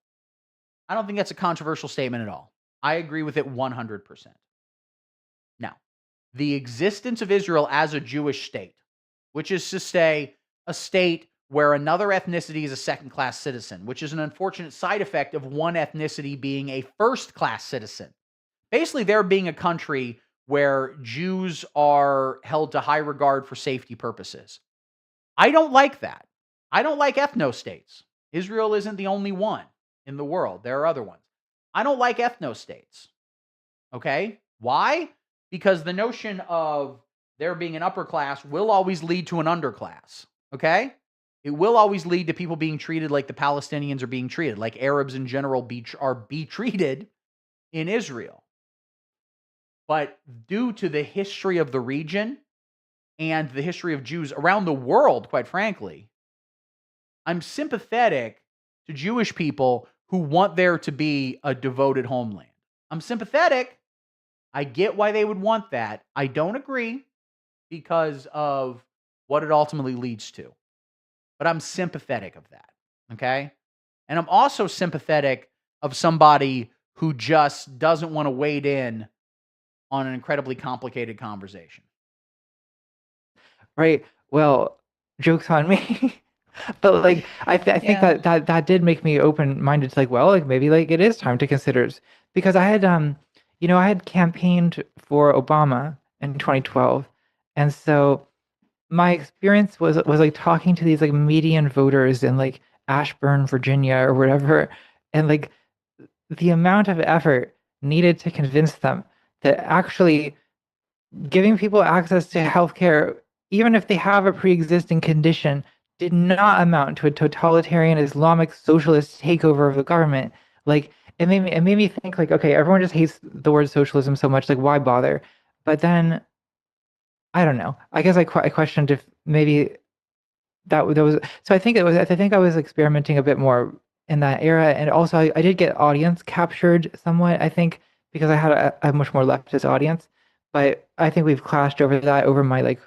Speaker 2: I don't think that's a controversial statement at all. I agree with it 100%. Now, the existence of Israel as a Jewish state, which is to say a state where another ethnicity is a second-class citizen, which is an unfortunate side effect of one ethnicity being a first-class citizen. Basically, there being a country where Jews are held to high regard for safety purposes. I don't like that. I don't like ethno-states. Israel isn't the only one in the world. There are other ones. I don't like ethno-states. Okay? Why? Because the notion of there being an upper class will always lead to an underclass. Okay? It will always lead to people being treated like the Palestinians are being treated, like Arabs in general are treated in Israel. But due to the history of the region and the history of Jews around the world, quite frankly, I'm sympathetic to Jewish people who want there to be a devoted homeland. I'm sympathetic, I get why they would want that. I don't agree because of what it ultimately leads to. But I'm sympathetic of that. Okay? And I'm also sympathetic of somebody who just doesn't want to wade in on an incredibly complicated conversation.
Speaker 7: Right. Well, joke's on me. But like I think
Speaker 6: Yeah.
Speaker 7: that did make me open minded to like, well, like maybe like it is time to consider because I had I had campaigned for Obama in 2012. And so my experience was like talking to these like median voters in like Ashburn, Virginia or whatever, and like the amount of effort needed to convince them that actually giving people access to healthcare, even if they have a pre-existing condition, did not amount to a totalitarian Islamic socialist takeover of the government. Like it made me think like, okay, everyone just hates the word socialism so much, like why bother? But then I don't know. I guess I questioned if maybe that was so I think I was experimenting a bit more in that era, and also I did get audience captured somewhat, I think, because I had a much more leftist audience. But I think we've clashed over that over my like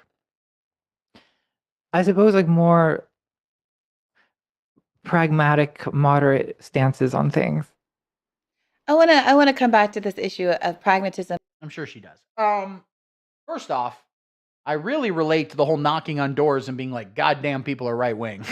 Speaker 7: I suppose like more pragmatic, moderate stances on things.
Speaker 6: I wanna come back to this issue of pragmatism.
Speaker 2: I'm sure she does. First off, I really relate to the whole knocking on doors and being like, goddamn, people are right wing.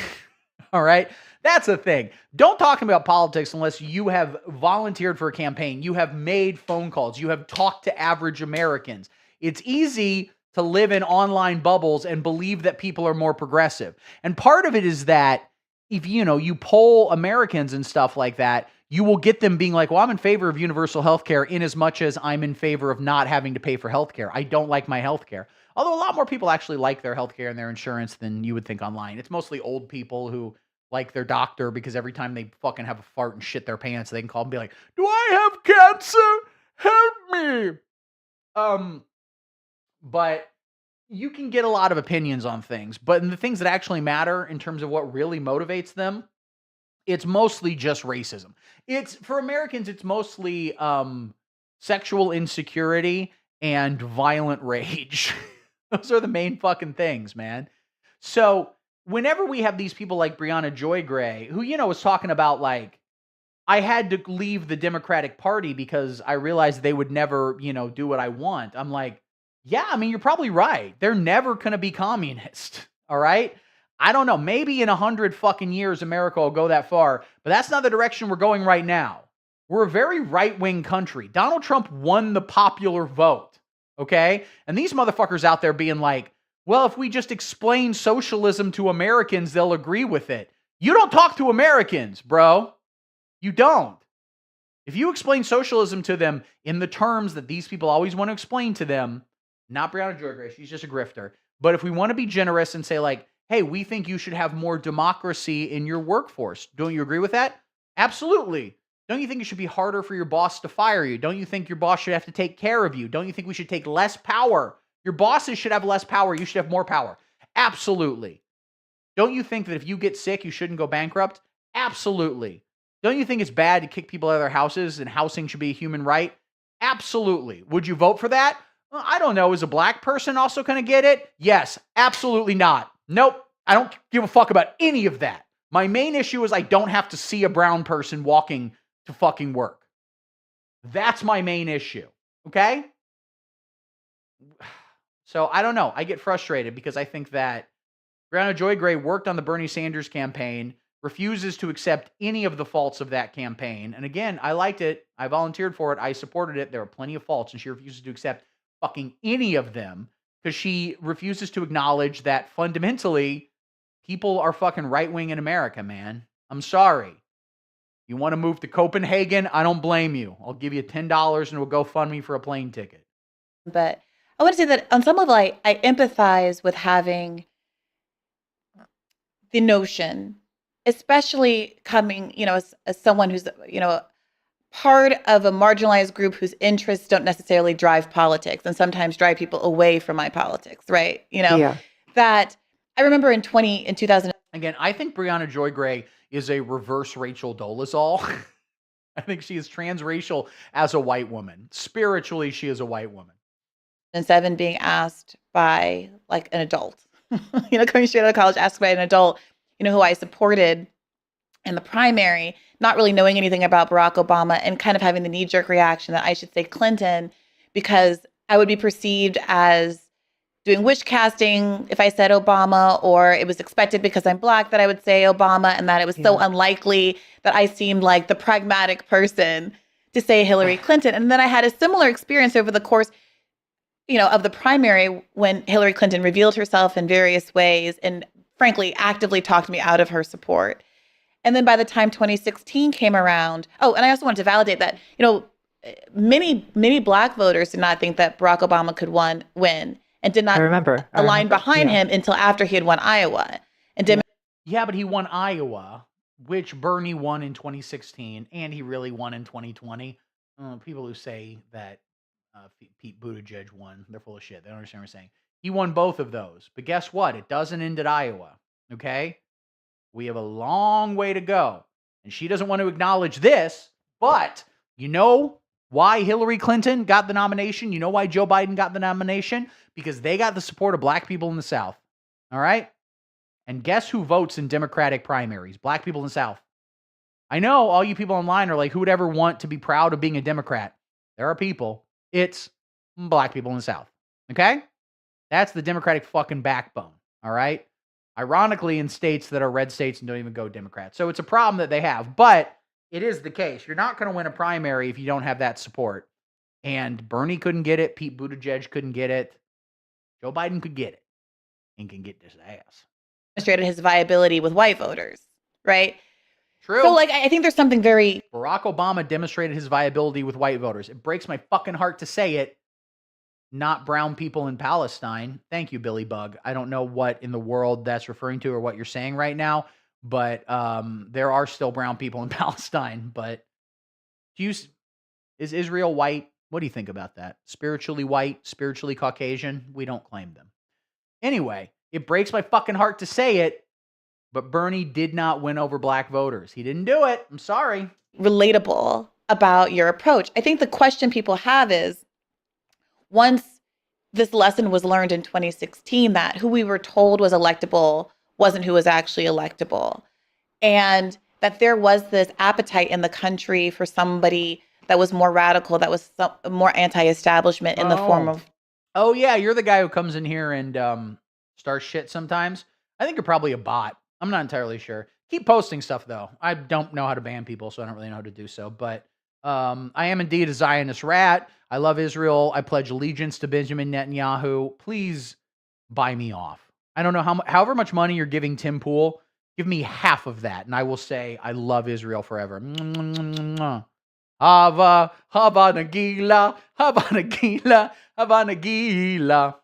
Speaker 2: All right. That's the thing. Don't talk about politics unless you have volunteered for a campaign. You have made phone calls. You have talked to average Americans. It's easy to live in online bubbles and believe that people are more progressive. And part of it is that if you poll Americans and stuff like that, you will get them being like, well, I'm in favor of universal health care in as much as I'm in favor of not having to pay for health care. I don't like my health care. Although a lot more people actually like their health care and their insurance than you would think online. It's mostly old people who like their doctor because every time they fucking have a fart and shit their pants, they can call and be like, do I have cancer? Help me. But you can get a lot of opinions on things, but in the things that actually matter in terms of what really motivates them, it's mostly just racism. It's for Americans, it's mostly sexual insecurity and violent rage. Those are the main fucking things, man. So whenever we have these people like Briahna Joy Gray, who, was talking about like, I had to leave the Democratic Party because I realized they would never, do what I want. I'm like, yeah, I mean, you're probably right. They're never going to be communist. All right. I don't know. Maybe in 100 fucking years, America will go that far, but that's not the direction we're going right now. We're a very right-wing country. Donald Trump won the popular vote. Okay. And these motherfuckers out there being like, well, if we just explain socialism to Americans, they'll agree with it. You don't talk to Americans, bro. You don't. If you explain socialism to them in the terms that these people always want to explain to them, not Briahna Joy Gray, she's just a grifter. But if we want to be generous and say like, hey, we think you should have more democracy in your workforce. Don't you agree with that? Absolutely. Don't you think it should be harder for your boss to fire you? Don't you think your boss should have to take care of you? Don't you think we should take less power? Your bosses should have less power. You should have more power. Absolutely. Don't you think that if you get sick, you shouldn't go bankrupt? Absolutely. Don't you think it's bad to kick people out of their houses and housing should be a human right? Absolutely. Would you vote for that? Well, I don't know. Is a black person also going to get it? Yes. Absolutely not. Nope. I don't give a fuck about any of that. My main issue is I don't have to see a brown person walking to fucking work. That's my main issue. Okay? So I don't know. I get frustrated because I think that Briahna Joy Gray worked on the Bernie Sanders campaign, refuses to accept any of the faults of that campaign. And again, I liked it. I volunteered for it. I supported it. There were plenty of faults, and she refuses to accept fucking any of them because she refuses to acknowledge that fundamentally people are fucking right-wing in America, man. I'm sorry. You want to move to Copenhagen? I don't blame you. I'll give you $10 and we'll go fund me for a plane ticket.
Speaker 6: But I want to say that on some level, I empathize with having the notion, especially coming, as someone who's, part of a marginalized group whose interests don't necessarily drive politics and sometimes drive people away from my politics, right?
Speaker 7: Yeah.
Speaker 6: That I remember in 2000.
Speaker 2: Again, I think Briahna Joy Gray is a reverse Rachel Dolezal. I think she is transracial as a white woman. Spiritually, she is a white woman.
Speaker 6: And 7 being asked by like an adult, coming straight out of college, asked by an adult, who I supported in the primary, not really knowing anything about Barack Obama and kind of having the knee-jerk reaction that I should say Clinton because I would be perceived as doing wish casting if I said Obama, or it was expected because I'm Black that I would say Obama, and that it was so unlikely that I seemed like the pragmatic person to say Hillary Clinton. And then I had a similar experience over the course of the primary when Hillary Clinton revealed herself in various ways and frankly actively talked me out of her support. And then by the time 2016 came around, and I also wanted to validate that, many Black voters did not think that Barack Obama could win and did not align behind him until after he had won Iowa. And
Speaker 2: yeah, but he won Iowa, which Bernie won in 2016, and he really won in 2020. People who say that Pete Buttigieg won, they're full of shit. They don't understand what I'm saying. He won both of those. But guess what? It doesn't end at Iowa, okay? We have a long way to go. And she doesn't want to acknowledge this, but you know why Hillary Clinton got the nomination? You know why Joe Biden got the nomination? Because they got the support of Black people in the South, all right? And guess who votes in Democratic primaries? Black people in the South. I know all you people online are like, who would ever want to be proud of being a Democrat? There are people. It's Black people in the South, okay? That's the Democratic fucking backbone, all right? Ironically, in states that are red states and don't even go Democrat. So it's a problem that they have, but it is the case. You're not going to win a primary if you don't have that support. And Bernie couldn't get it. Pete Buttigieg couldn't get it. Joe Biden could get it and can get this ass.
Speaker 6: Demonstrated his viability with white voters, right?
Speaker 2: True.
Speaker 6: So, I think there's something very...
Speaker 2: Barack Obama demonstrated his viability with white voters. It breaks my fucking heart to say it. Not brown people in Palestine. Thank you, Billy Bug. I don't know what in the world that's referring to or what you're saying right now, but there are still brown people in Palestine. But is Israel white? What do you think about that? Spiritually white, spiritually Caucasian? We don't claim them. Anyway, it breaks my fucking heart to say it, but Bernie did not win over Black voters. He didn't do it. I'm sorry.
Speaker 6: Relatable about your approach. I think the question people have is, once this lesson was learned in 2016, that who we were told was electable wasn't who was actually electable, and that there was this appetite in the country for somebody that was more radical, that was more anti-establishment in the form of...
Speaker 2: Oh, yeah, you're the guy who comes in here and starts shit sometimes. I think you're probably a bot. I'm not entirely sure. Keep posting stuff, though. I don't know how to ban people, so I don't really know how to do so. But I am indeed a Zionist rat. I love Israel. I pledge allegiance to Benjamin Netanyahu. Please buy me off. I don't know however much money you're giving Tim Pool, give me half of that, and I will say I love Israel forever. Hava, Hava Nagila, Hava Nagila, Hava Nagila.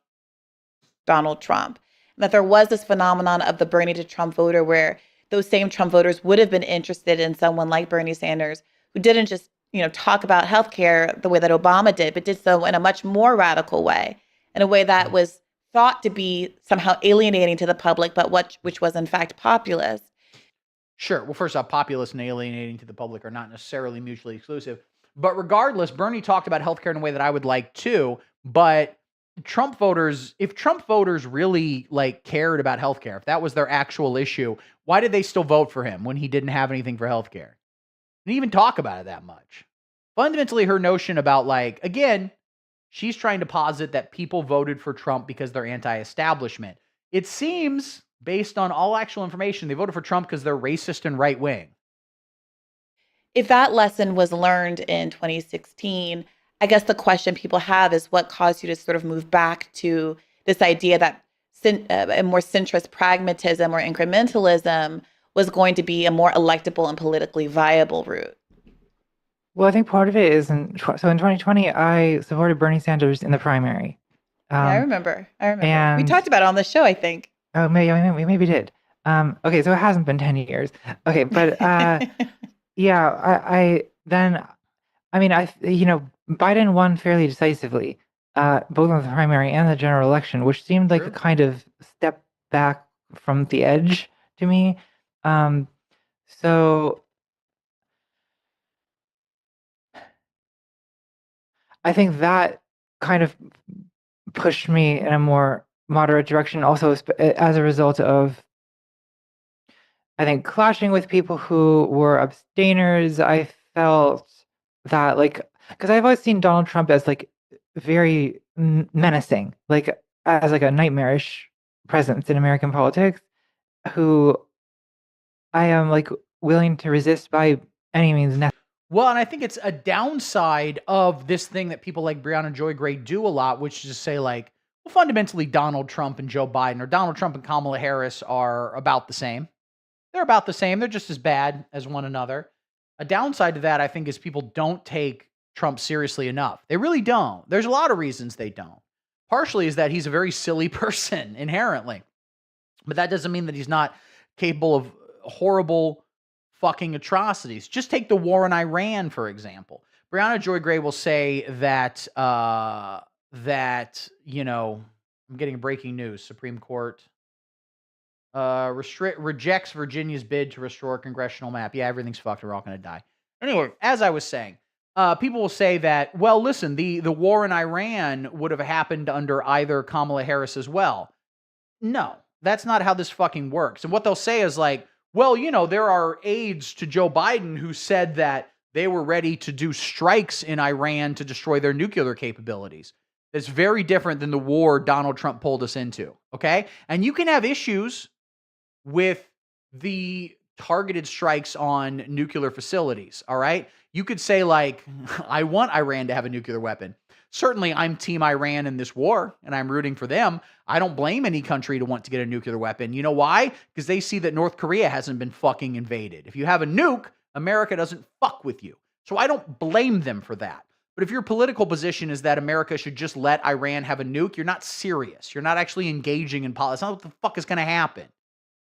Speaker 6: Donald Trump. And that there was this phenomenon of the Bernie to Trump voter where those same Trump voters would have been interested in someone like Bernie Sanders, who didn't just, talk about healthcare the way that Obama did, but did so in a much more radical way, in a way that was thought to be somehow alienating to the public, but which was in fact populist.
Speaker 2: Sure. Well, first off, populist and alienating to the public are not necessarily mutually exclusive. But regardless, Bernie talked about healthcare in a way that I would like too. But if Trump voters really cared about healthcare, if that was their actual issue, why did they still vote for him when he didn't have anything for healthcare? Didn't even talk about it that much. Fundamentally, her notion about again, she's trying to posit that people voted for Trump because they're anti-establishment. It seems, based on all actual information, they voted for Trump because they're racist and right-wing.
Speaker 6: If that lesson was learned in 2016, I guess the question people have is what caused you to sort of move back to this idea that a more centrist pragmatism or incrementalism was going to be a more electable and politically viable route?
Speaker 7: Well, I think part of it is in 2020, I supported Bernie Sanders in the primary.
Speaker 6: Yeah, I remember.
Speaker 7: and-
Speaker 6: We talked about it on the show, I think.
Speaker 7: Oh, we maybe did. Okay, so it hasn't been 10 years. Okay, but yeah, Biden won fairly decisively, both on the primary and the general election, which seemed like a kind of step back from the edge to me. So I think that kind of pushed me in a more moderate direction also as a result of, I think, clashing with people who were abstainers. I felt that, like, because I've always seen Donald Trump as like very menacing, like as like a nightmarish presence in American politics, who I am like willing to resist by any means necessary.
Speaker 2: Well, and I think it's a downside of this thing that people like Briahna Joy Gray do a lot, which is to say, like, well, fundamentally, Donald Trump and Joe Biden, or Donald Trump and Kamala Harris, are about the same. They're about the same. They're just as bad as one another. A downside to that, I think, is people don't take Trump seriously enough. They really don't. There's a lot of reasons they don't. Partially is that he's a very silly person inherently, but that doesn't mean that he's not capable of horrible fucking atrocities. Just take the war in Iran, for example. Briahna Joy Gray will say that, I'm getting breaking news. Supreme Court rejects Virginia's bid to restore congressional map. Yeah, everything's fucked. We're all going to die. Anyway, as I was saying, people will say that, well, listen, the war in Iran would have happened under either Kamala Harris as well. No, that's not how this fucking works. And what they'll say is like, well, there are aides to Joe Biden who said that they were ready to do strikes in Iran to destroy their nuclear capabilities. That's very different than the war Donald Trump pulled us into, okay? And you can have issues with the targeted strikes on nuclear facilities, all right? You could say, like, I want Iran to have a nuclear weapon. Certainly, I'm Team Iran in this war, and I'm rooting for them. I don't blame any country to want to get a nuclear weapon. You know why? Because they see that North Korea hasn't been fucking invaded. If you have a nuke, America doesn't fuck with you. So I don't blame them for that. But if your political position is that America should just let Iran have a nuke, you're not serious. You're not actually engaging in politics. That's not what the fuck is going to happen.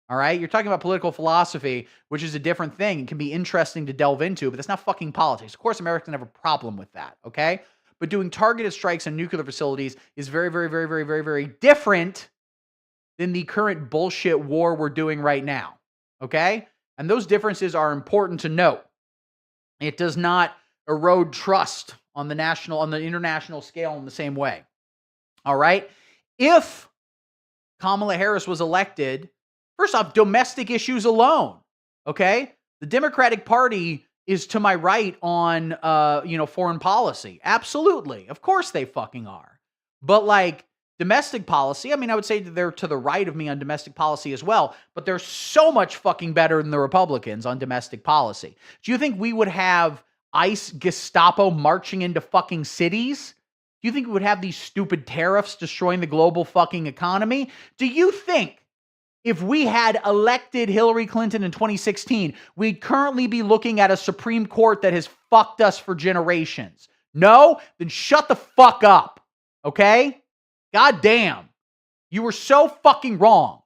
Speaker 2: All right? You're talking about political philosophy, which is a different thing. It can be interesting to delve into, but that's not fucking politics. Of course, America doesn't have a problem with that, okay? But doing targeted strikes on nuclear facilities is very, very, very, very, very, very different than the current bullshit war we're doing right now, okay? And those differences are important to note. It does not erode trust on the international scale in the same way. All right? If Kamala Harris was elected, first off, domestic issues alone, okay? The Democratic Party is to my right on, foreign policy. Absolutely. Of course they fucking are. But like domestic policy, I mean, I would say they're to the right of me on domestic policy as well, but they're so much fucking better than the Republicans on domestic policy. Do you think we would have ICE Gestapo marching into fucking cities? Do you think we would have these stupid tariffs destroying the global fucking economy? Do you think if we had elected Hillary Clinton in 2016, we'd currently be looking at a Supreme Court that has fucked us for generations? No? Then shut the fuck up. Okay? God damn. You were so fucking wrong.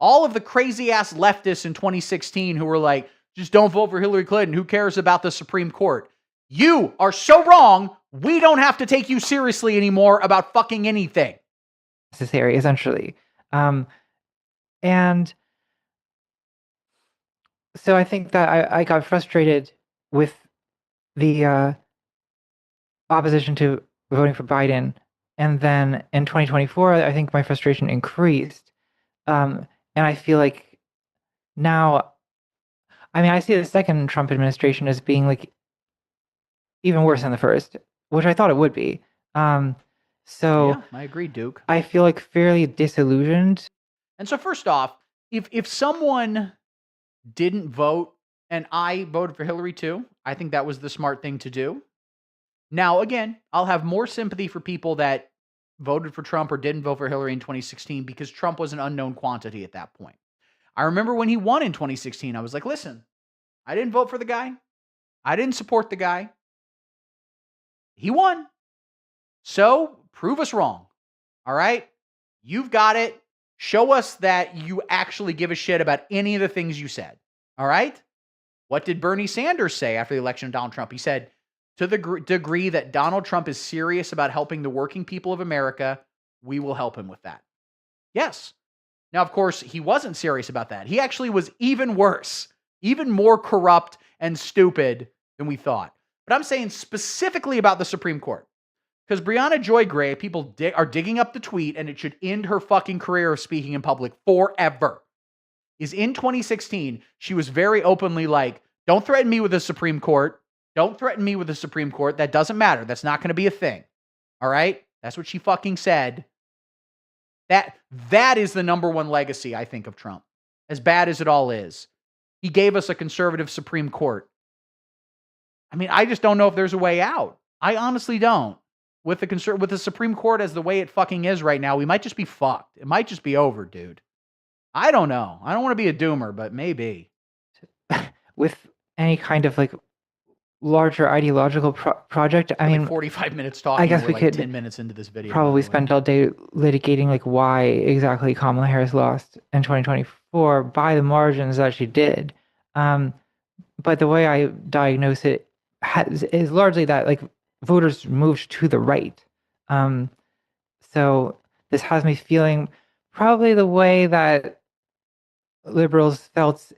Speaker 2: All of the crazy ass leftists in 2016 who were like, just don't vote for Hillary Clinton. Who cares about the Supreme Court? You are so wrong. We don't have to take you seriously anymore about fucking anything.
Speaker 7: Necessary, essentially. And so I think that I got frustrated with the opposition to voting for Biden. And then in 2024, I think my frustration increased. And I feel like now, I mean, I see the second Trump administration as being like even worse than the first, which I thought it would be. So
Speaker 2: yeah, I agree, Duke.
Speaker 7: I feel like fairly disillusioned.
Speaker 2: And so first off, if someone didn't vote, and I voted for Hillary too, I think that was the smart thing to do. Now, again, I'll have more sympathy for people that voted for Trump or didn't vote for Hillary in 2016 because Trump was an unknown quantity at that point. I remember when he won in 2016, I was like, listen, I didn't vote for the guy. I didn't support the guy. He won. So prove us wrong. All right? You've got it. Show us that you actually give a shit about any of the things you said. All right? What did Bernie Sanders say after the election of Donald Trump? He said, to the degree that Donald Trump is serious about helping the working people of America, we will help him with that. Yes. Now, of course, he wasn't serious about that. He actually was even worse, even more corrupt and stupid than we thought. But I'm saying specifically about the Supreme Court. Because Briahna Joy Gray, people are digging up the tweet, and it should end her fucking career of speaking in public forever. Is in 2016, she was very openly like, don't threaten me with the Supreme Court. Don't threaten me with the Supreme Court. That doesn't matter. That's not going to be a thing. All right? That's what she fucking said. That is the number one legacy, I think, of Trump. As bad as it all is. He gave us a conservative Supreme Court. I mean, I just don't know if there's a way out. I honestly don't. With the Supreme Court as the way it fucking is right now, we might just be fucked. It might just be over, dude. I don't know. I don't want to be a doomer, but maybe.
Speaker 7: With any kind of like larger ideological project, I mean,
Speaker 2: 45 minutes talking.
Speaker 7: I guess we
Speaker 2: like
Speaker 7: could
Speaker 2: 10 minutes into this video.
Speaker 7: probably spend all day litigating like why exactly Kamala Harris lost in 2024 by the margins that she did. But the way I diagnose it is largely that like voters moved to the right. So this has me feeling probably the way that liberals felt,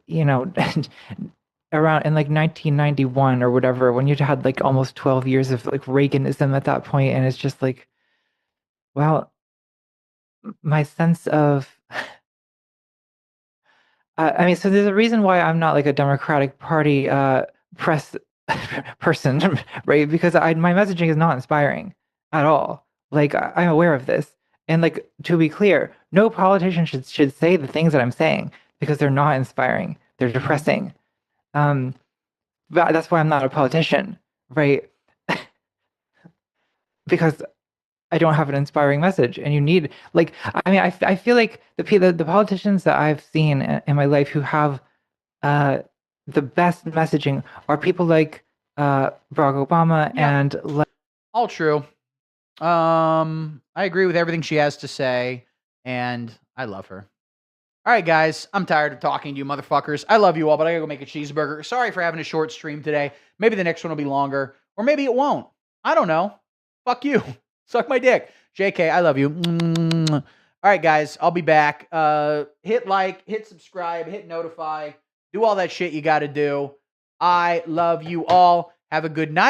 Speaker 7: around in like 1991 or whatever, when you had like almost 12 years of like Reaganism at that point, and it's just like, well, my sense of I mean, so there's a reason why I'm not like a Democratic Party press person, right? Because my messaging is not inspiring at all. Like I'm aware of this, and like to be clear, no politician should say the things that I'm saying because they're not inspiring. They're depressing. But that's why I'm not a politician, right? Because I don't have an inspiring message, and you need like I feel like the politicians that I've seen in my life who have the best messaging are people like Barack Obama and
Speaker 2: all true. I agree with everything she has to say, and I love her. All right, guys, I'm tired of talking to you motherfuckers. I love you all, but I gotta go make a cheeseburger. Sorry for having a short stream today. Maybe the next one will be longer, or maybe it won't. I don't know. Fuck you. Suck my dick. JK, I love you. All right, guys, I'll be back. Hit like, hit subscribe, hit notify. Do all that shit you gotta do. I love you all. Have a good night.